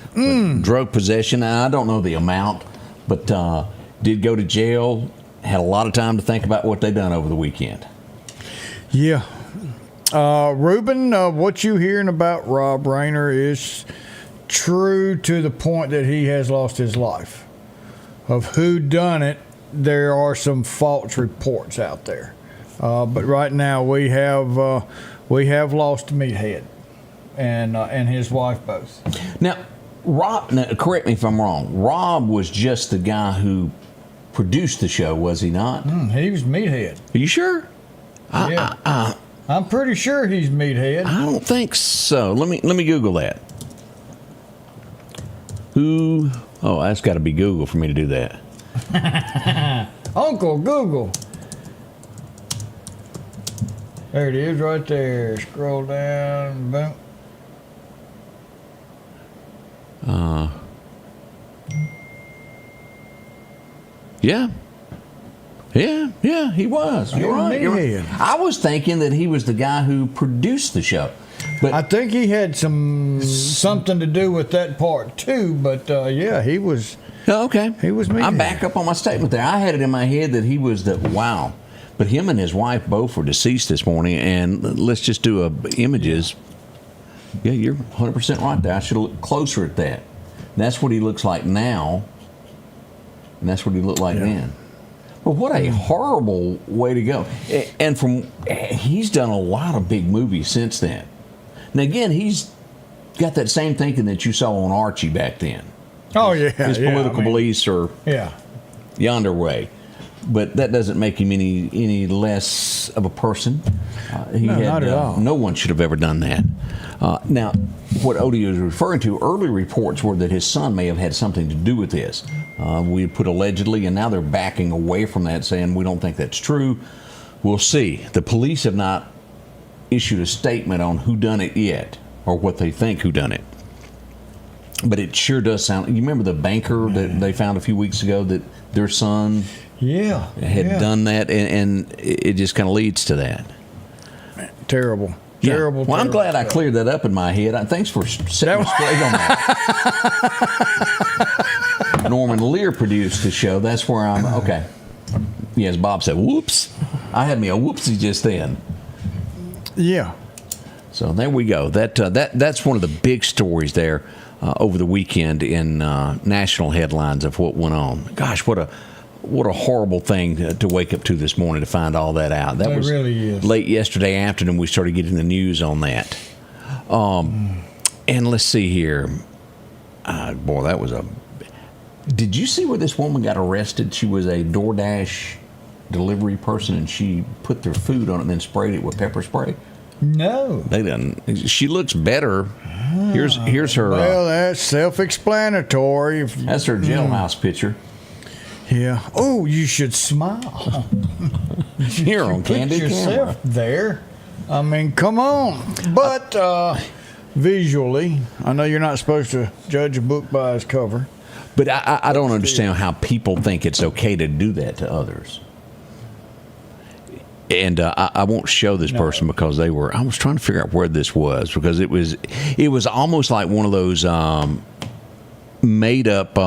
Drug possession, I don't know the amount, but did go to jail, had a lot of time to think about what they done over the weekend. Yeah. Ruben, what you hearing about Rob Rayner is true to the point that he has lost his life. Of who done it, there are some false reports out there. But right now we have lost Meathead and his wife both. Now, Rob, correct me if I'm wrong. Rob was just the guy who produced the show, was he not? He was Meathead. Are you sure? Yeah. I'm pretty sure he's Meathead. I don't think so. Let me Google that. Who? Oh, that's got to be Google for me to do that. Uncle Google. There it is right there. Scroll down. Boom. Yeah, he was. You're right. I was thinking that he was the guy who produced the show. But I think he had something to do with that part too, but yeah, he was. Okay. He was me. I'm back up on my statement there. I had it in my head that he was the wow. But him and his wife both were deceased this morning, and let's just do images. Yeah, you're 100% right there. I should look closer at that. That's what he looks like now, and that's what he looked like then. But what a horrible way to go. And he's done a lot of big movies since then. And again, he's got that same thinking that you saw on Archie back then. Oh, yeah. His political beliefs are yonder way. But that doesn't make him any less of a person. Not at all. No one should have ever done that. Now, what Odie was referring to, early reports were that his son may have had something to do with this. We put allegedly, and now they're backing away from that, saying we don't think that's true. We'll see. The police have not issued a statement on who done it yet, or what they think who done it. But it sure does sound. You remember the banker that they found a few weeks ago that their son had done that, and it just kind of leads to that. Terrible. Yeah. Terrible. Well, I'm glad I cleared that up in my head. Thanks for setting me straight on that. Norman Lear produced the show. That's where I'm okay. Yeah, as Bob said, whoops. I had me a whoopsie just then. Yeah. So there we go. That's one of the big stories there over the weekend in national headlines of what went on. Gosh, what a horrible thing to wake up to this morning to find all that out. That was really is. Late yesterday afternoon we started getting the news on that. And let's see here. Boy, that was a... Did you see where this woman got arrested? She was a DoorDash delivery person, and she put their food on it and then sprayed it with pepper spray. No. They didn't. She looks better. Here's her... Well, that's self-explanatory. That's her jailhouse picture. Yeah. Oh, you should smile. Here on Candid Put yourself there. I mean, come on. But visually, I know you're not supposed to judge a book by its cover. But I don't understand how people think it's okay to do that to others. And I won't show this person because I was trying to figure out where this was, because it was almost like one of those made up.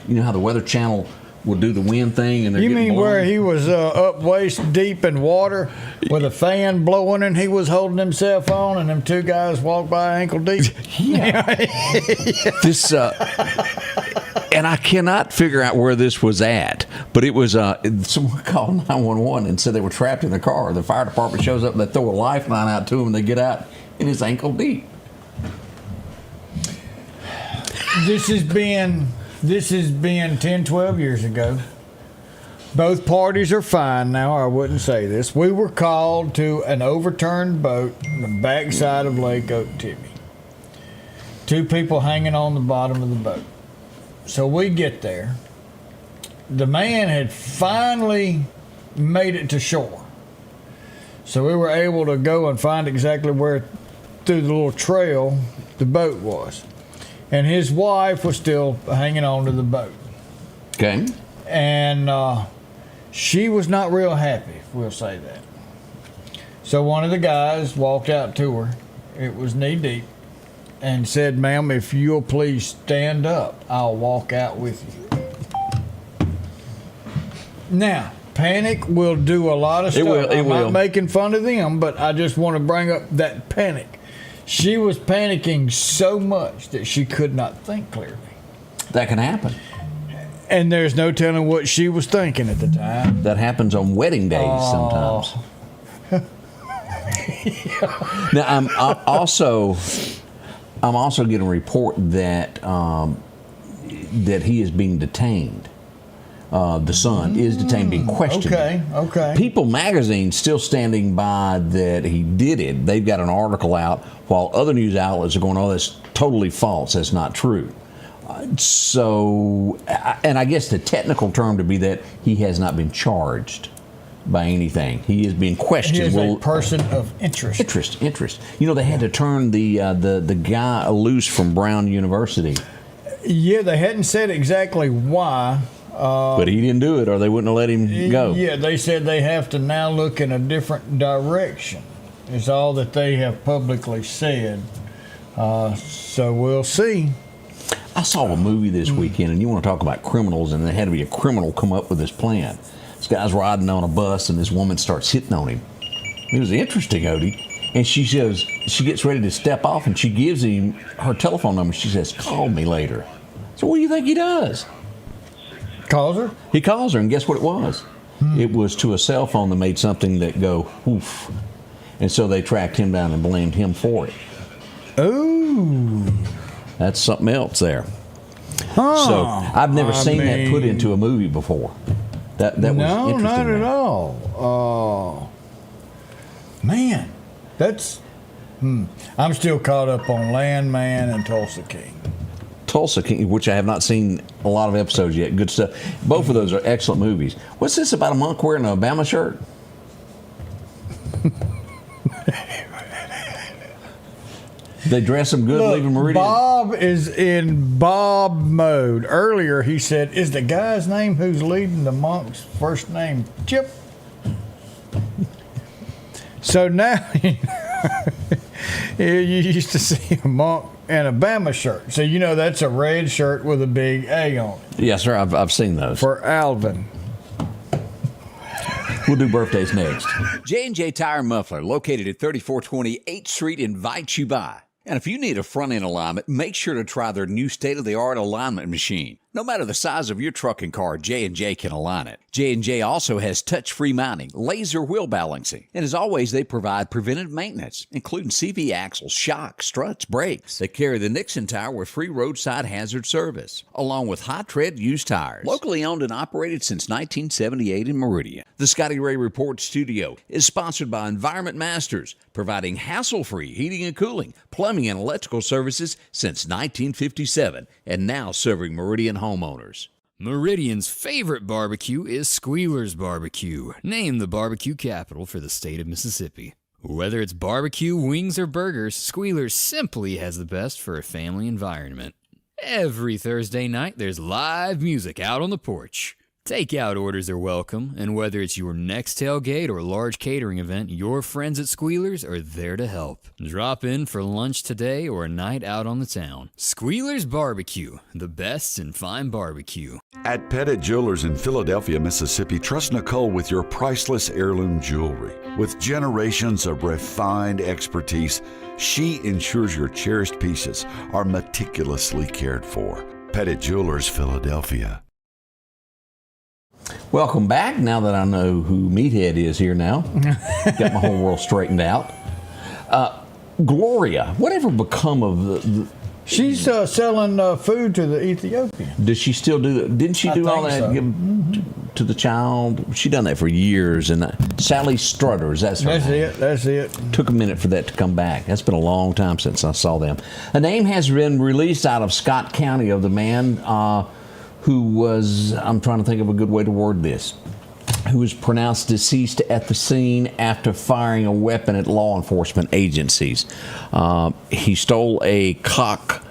You know how the Weather Channel will do the wind thing, and you mean where he was up waist deep in water with a fan blowing, and he was holding himself on, and them two guys walked by ankle deep. Yeah. This and I cannot figure out where this was at, but it was someone called 911 and said they were trapped in the car. The fire department shows up and they throw a lifeline out to him, and they get out, and it's ankle deep. This has been This has been 10, 12 years ago. Both parties are fine now. I wouldn't say this. We were called to an overturned boat on the backside of Lake Okeechobee. 2 people hanging on the bottom of the boat. So we get there. The man had finally made it to shore. So we were able to go and find exactly where, through the little trail, the boat was. And his wife was still hanging on to the boat. Okay. And she was not real happy, we'll say that. So one of the guys walked out to her, it was knee deep, and said, "Ma'am, if you'll please stand up, I'll walk out with you." Now, panic will do a lot of stuff. I'm not making fun of them, but I just want to bring up that panic. She was panicking so much that she could not think clearly. That can happen. And there's no telling what she was thinking at the time. That happens on wedding days sometimes. Now, I'm also getting a report that that he is being detained. The son is detained, being questioned. Okay. People magazine still standing by that he did it. They've got an article out, while other news outlets are going, "Oh, that's totally false. That's not true." So, and I guess the technical term to be that he has not been charged by anything. He is being questioned. He is a person of interest. Interest. You know, they had to turn the guy loose from Brown University. Yeah, they hadn't said exactly why. But he didn't do it, or they wouldn't have let him go. Yeah, they said they have to now look in a different direction. Is all that they have publicly said. So we'll see. I saw a movie this weekend, and you want to talk about criminals, and there had to be a criminal come up with this plan. This guy's riding on a bus, and this woman starts hitting on him. It was interesting, Odie. And she says, she gets ready to step off, and she gives him her telephone number. She says, "Call me later." So what do you think he does? Calls her? He calls her, and guess what it was? It was to a cell phone that made something that go, "Oof." And so they tracked him down and blamed him for it. Ooh. That's something else there. Huh. So I've never seen that put into a movie before. That was interesting. No, not at all. Man, that's... I'm still caught up on Landman and Tulsa King. Tulsa King, which I have not seen a lot of episodes yet. Good stuff. Both of those are excellent movies. What's this about a monk wearing an Alabama shirt? They dress him good, leaving Meridian. Bob is in Bob mode. Earlier he said, "Is the guy's name who's leading the monks first name Chip?" So now you used to see a monk in a Bama shirt. So you know that's a red shirt with a big A on it. Yes, sir. I've seen those. For Alvin. We'll do birthdays next. J&J Tire and Muffler, located at 3420 8th Street, invites you by. And if you need a front-end alignment, make sure to try their new state-of-the-art alignment machine. No matter the size of your truck and car, J&J can align it. J&J also has touch-free mounting, laser wheel balancing, and as always, they provide preventive maintenance, including CV axles, shocks, struts, brakes. They carry the Nixon tire with free roadside hazard service, along with high-tread used tires. Locally owned and operated since 1978 in Meridian. The Scotty Ray Report studio is sponsored by Environment Masters, providing hassle-free heating and cooling, plumbing and electrical services since 1957, and now serving Meridian homeowners. Meridian's favorite barbecue is Squealer's Barbecue, named the barbecue capital for the state of Mississippi. Whether it's barbecue, wings, or burgers, Squealer's simply has the best for a family environment. Every Thursday night, there's live music out on the porch. Takeout orders are welcome, and whether it's your next tailgate or large catering event, your friends at Squealer's are there to help. Drop in for lunch today or a night out on the town. Squealer's Barbecue, the best in fine barbecue. At Pettit Jewelers in Philadelphia, Mississippi, trust Nicole with your priceless heirloom jewelry. With generations of refined expertise, she ensures your cherished pieces are meticulously cared for. Pettit Jewelers, Philadelphia. Welcome back. Now that I know who Meathead is here now, got my whole world straightened out. Gloria, whatever become of She's selling food to the Ethiopian. Does she still do that? Didn't she do all that so. to the child? She done that for years. And Sally Struthers, that's her name. That's it. Took a minute for that to come back. That's been a long time since I saw them. A name has been released out of Scott County of the man who was, I'm trying to think of a good way to word this, who was pronounced deceased at the scene after firing a weapon at law enforcement agencies. He stole a Koch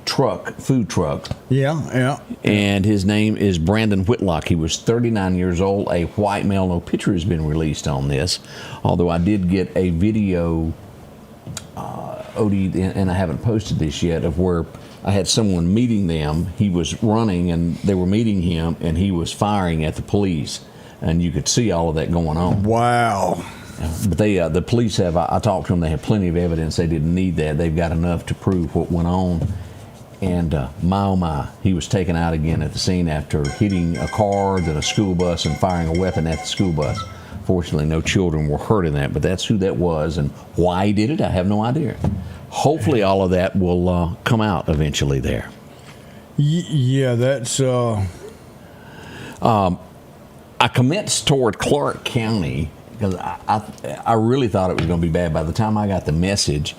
truck, food truck. Yeah. And his name is Brandon Whitlock. He was 39 years old, a white male. No picture has been released on this, although I did get a video, Odie, and I haven't posted this yet, of where I had someone meeting them. He was running, and they were meeting him, and he was firing at the police, and you could see all of that going on. Wow. But the police have, I talked to them, they have plenty of evidence. They didn't need that. They've got enough to prove what went on. And my, oh my, he was taken out again at the scene after hitting a car, then a school bus, and firing a weapon at the school bus. Fortunately, no children were hurt in that, but that's who that was, and why he did it, I have no idea. Hopefully all of that will come out eventually there. Yeah, that's... I commenced toward Clark County because I really thought it was going to be bad. By the time I got the message,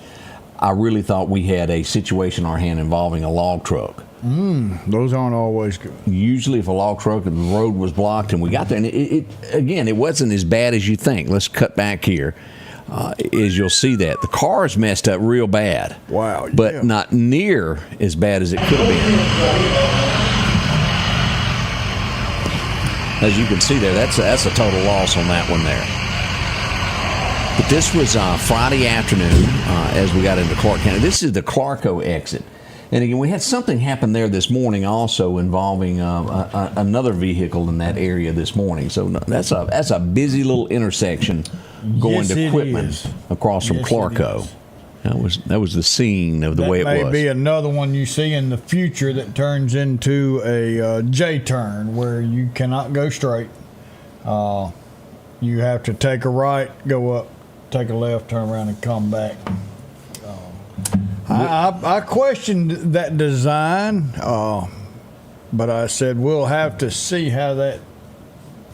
I really thought we had a situation on our hand involving a log truck. Those aren't always good. Usually if a log truck and the road was blocked and we got there, and it wasn't as bad as you think. Let's cut back here. As you'll see that. The car is messed up real bad. Wow. But not near as bad as it could have been. As you can see there, that's a total loss on that one there. But this was Friday afternoon as we got into Clark County. This is the Clarko exit. And again, we had something happen there this morning also involving another vehicle in that area this morning. So that's a busy little intersection going to Quitman across from Clarko. That was the scene of the way it was. That may be another one you see in the future that turns into a J-turn where you cannot go straight. You have to take a right, go up, take a left, turn around, and come back. I questioned that design, but I said we'll have to see how that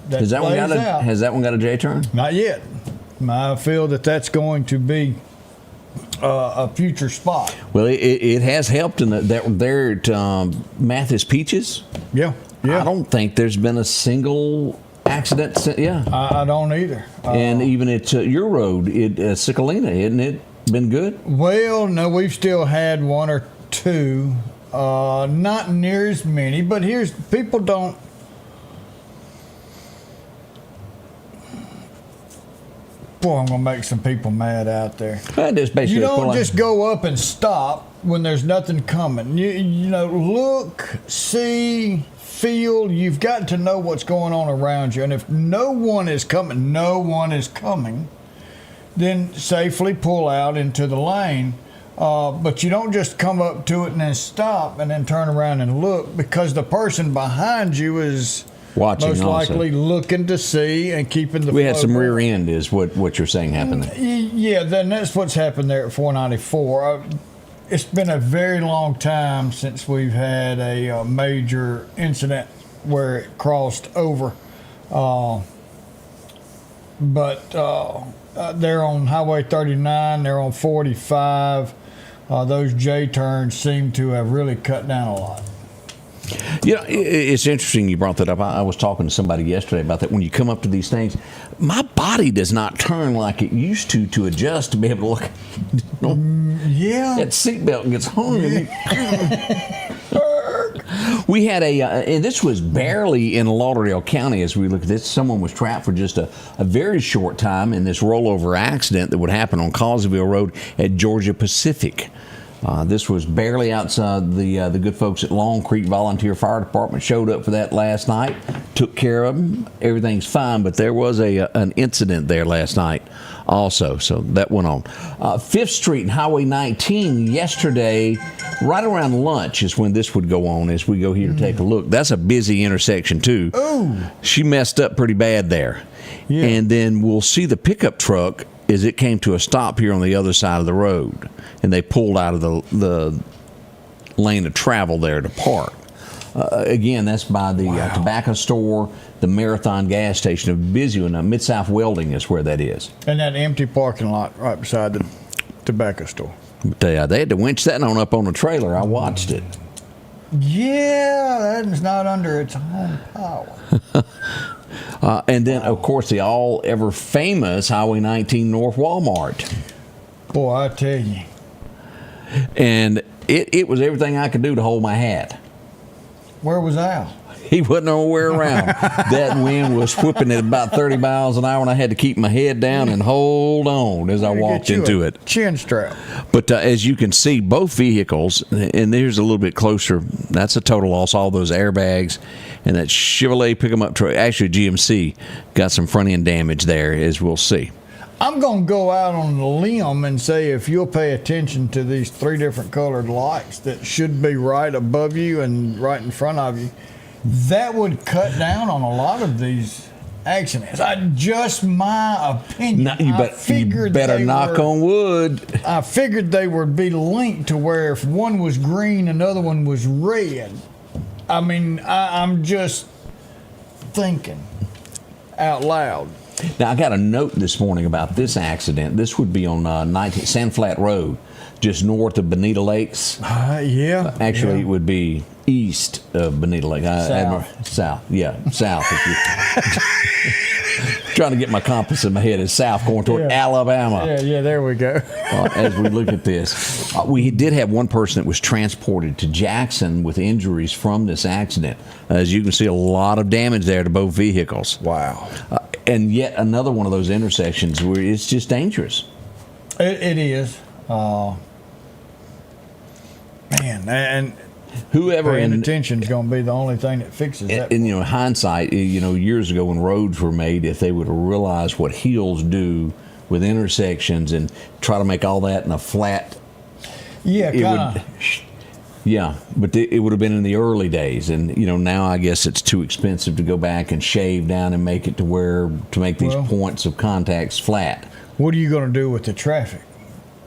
plays out. Has that one got a J-turn? Not yet. I feel that's going to be a future spot. Well, it has helped in that there at Mathis Peaches. Yeah. I don't think there's been a single accident. I don't either. And even at your road, Cicalina, isn't it been good? Well, no, we've still had one or two. Not near as many, but people don't. Boy, I'm going to make some people mad out there. You don't just go up and stop when there's nothing coming. You know, look, see, feel. You've got to know what's going on around you. And if no one is coming, then safely pull out into the lane. But you don't just come up to it and then stop and then turn around and look, because the person behind you is watching, most likely looking to see and keeping the flow. We had some rear end is what you're saying happened there. Yeah, then that's what's happened there at 494. It's been a very long time since we've had a major incident where it crossed over. But they're on Highway 39, they're on 45. Those J-turns seem to have really cut down a lot. You know, it's interesting you brought that up. I was talking to somebody yesterday about that. When you come up to these things, my body does not turn like it used to adjust to be able to look. Yeah. That seatbelt gets hung. We had and this was barely in Lauderdale County as we look at this. Someone was trapped for just a very short time in this rollover accident that would happen on Causeville Road at Georgia Pacific. This was barely outside. The good folks at Long Creek Volunteer Fire Department showed up for that last night, took care of them. Everything's fine, but there was an incident there last night also, so that went on. 5th Street and Highway 19 yesterday, right around lunch is when this would go on as we go here to take a look. That's a busy intersection too. Ooh. She messed up pretty bad there. Yeah. And then we'll see the pickup truck as it came to a stop here on the other side of the road, and they pulled out of the lane of travel there to park. Again, that's by the tobacco store, the Marathon gas station. A busy one. Mid-South Welding is where that is. And that empty parking lot right beside the tobacco store. But they had to winch that on up on the trailer. I watched it. Yeah, that is not under its own power. And then, of course, the all-ever famous Highway 19 North Walmart. Boy, I tell you. And it was everything I could do to hold my hat. Where was Al? He wasn't nowhere around. That wind was whipping at about 30 miles an hour, and I had to keep my head down and hold on as I walked into it. Chin strap. But as you can see, both vehicles, and there's a little bit closer, that's a total loss. All those airbags and that Chevrolet pick-em-up truck, actually GMC, got some front-end damage there, as we'll see. I'm going to go out on a limb and say if you'll pay attention to these 3 different colored lights that should be right above you and right in front of you, that would cut down on a lot of these accidents. Just my opinion. No, you better knock on wood. I figured they would be linked to where if one was green, another one was red. I mean, I'm just thinking out loud. Now, I got a note this morning about this accident. This would be on Sand Flat Road, just north of Bonita Lakes. Yeah. Actually, it would be east of Bonita Lake. South. Yeah, south. Trying to get my compass in my head. Is south going toward Alabama. Yeah, there we go. As we look at this, we did have one person that was transported to Jackson with injuries from this accident. As you can see, a lot of damage there to both vehicles. Wow. And yet another one of those intersections where it's just dangerous. It is. Man, and whoever paying attention is going to be the only thing that fixes that. And hindsight, years ago when roads were made, if they would have realized what hills do with intersections and try to make all that in a flat. Yeah, kind of. Yeah, but it would have been in the early days, and now I guess it's too expensive to go back and shave down and make it to make these points of contacts flat. What are you going to do with the traffic?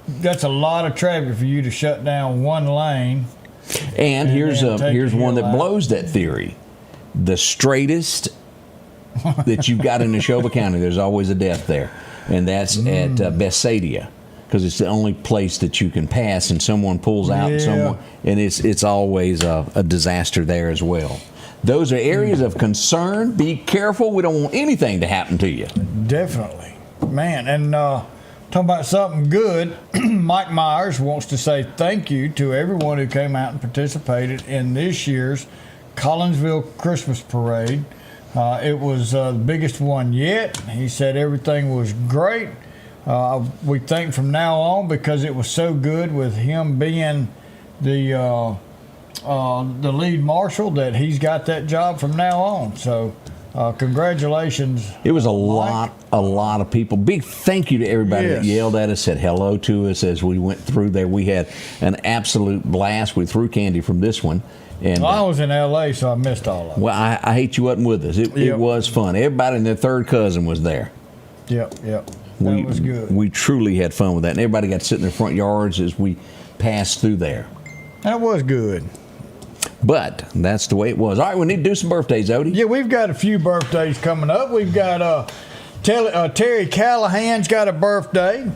That's a lot of traffic for you to shut down one lane. And here's one that blows that theory: the straightest that you've got in Neshoba County, there's always a death there, and that's at Besadia. Because it's the only place that you can pass, and someone pulls out, and it's always a disaster there as well. Those are areas of concern. Be careful. We don't want anything to happen to you. Definitely, man. And talking about something good, Mike Myers wants to say thank you to everyone who came out and participated in this year's Collinsville Christmas Parade. It was the biggest one yet. He said everything was great. We think from now on, because it was so good with him being the lead marshal, that he's got that job from now on. So congratulations. It was a lot of people. Big thank you to everybody that yelled at us, said hello to us as we went through there. We had an absolute blast. We threw candy from this one. And I was in L.A., so I missed all of it. Well, I hate you wasn't with us. It was fun. Everybody and their third cousin was there. Yep. That was good. We truly had fun with that. And everybody got to sit in their front yards as we passed through there. That was good. But that's the way it was. All right, we need to do some birthdays, Odie. Yeah, we've got a few birthdays coming up. We've got Terry Callahan's got a birthday.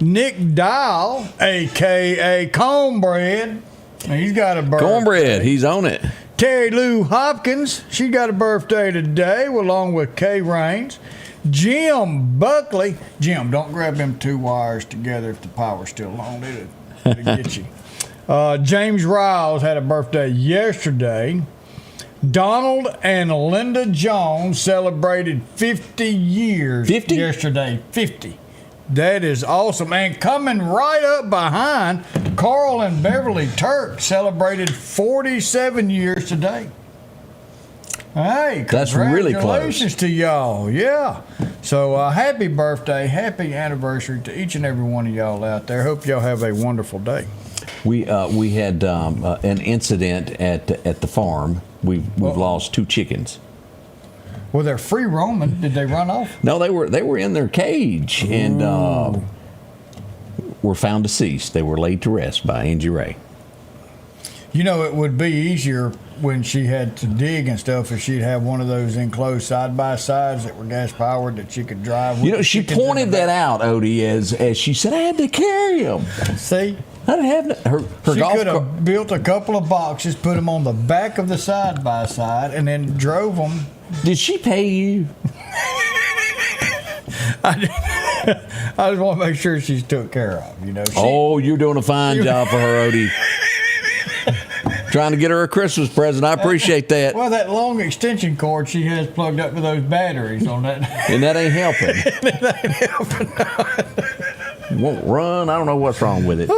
Nick Dial, a.k.a. Cornbread, he's got a birthday. Cornbread, he's on it. Terry Lou Hopkins, she got a birthday today, along with Kay Raines. Jim Buckley. Jim, don't grab them 2 wires together if the power's still on. It'll get you. James Riles had a birthday yesterday. Donald and Linda Jones celebrated 50 years yesterday. 50. That is awesome. And coming right up behind, Carl and Beverly Turk celebrated 47 years today. Hey, that's really close. Congratulations to y'all. Yeah. So happy birthday, happy anniversary to each and every one of y'all out there. Hope y'all have a wonderful day. We had an incident at the farm. We've lost 2 chickens. Well, they're free roaming. Did they run off? No, they were in their cage and were found deceased. They were laid to rest by Angie Ray. You know, it would be easier when she had to dig and stuff if she'd have one of those enclosed side-by-sides that were gas-powered that she could drive. You know, she pointed that out, Odie, as she said, I had to carry them. See? I didn't have her She golf could have built a couple of boxes, put them on the back of the side-by-side, and then drove them. Did she pay you? I just want to make sure she's took care of. You know. You're doing a fine job for her, Odie. Trying to get her a Christmas present. I appreciate that. Well, that long extension cord she has plugged up to those batteries on that. And that ain't helping. Won't run. I don't know what's wrong with it.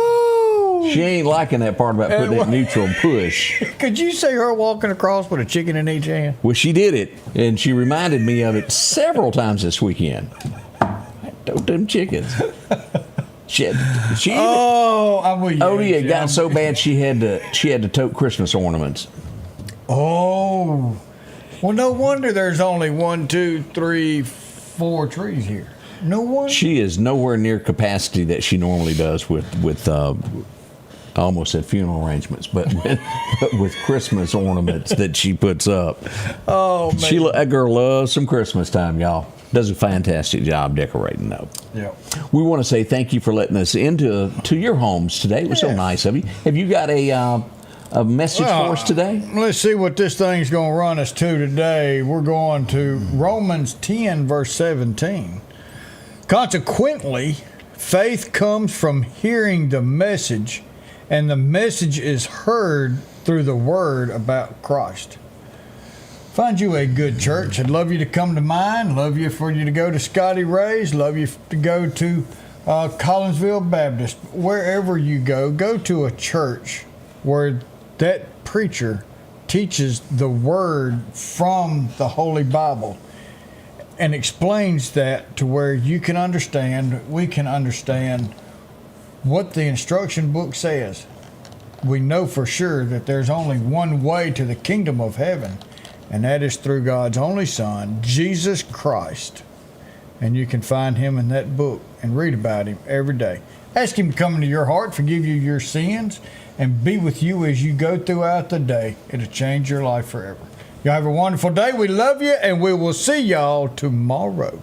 She ain't liking that part about putting that neutral and push. Could you see her walking across with a chicken in each hand? Well, she did it, and she reminded me of it several times this weekend. Don't them chickens. I'm with you. Odie, it got so bad she had to tote Christmas ornaments. Oh, well, no wonder there's only 1, 2, 3, 4 trees here. No wonder. She is nowhere near capacity that she normally does with I almost said funeral arrangements, but with Christmas ornaments that she puts up. Oh, man. That girl loves some Christmas time, y'all. Does a fantastic job decorating, though. Yeah. We want to say thank you for letting us into your homes today. It was so nice of you. Have you got a message for us today? Let's see what this thing's going to run us to today. We're going to Romans 10, verse 17. Consequently, faith comes from hearing the message, and the message is heard through the word about Christ. Find you a good church. I'd love you to come to mine. Love you for you to go to Scotty Ray's. Love you to go to Collinsville Baptist. Wherever you go to a church where that preacher teaches the word from the Holy Bible and explains that to where you can understand, we can understand what the instruction book says. We know for sure that there's only one way to the kingdom of heaven, and that is through God's only Son, Jesus Christ. And you can find him in that book and read about him every day. Ask him to come into your heart, forgive you your sins, and be with you as you go throughout the day. It'll change your life forever. Y'all have a wonderful day. We love you, and we will see y'all tomorrow.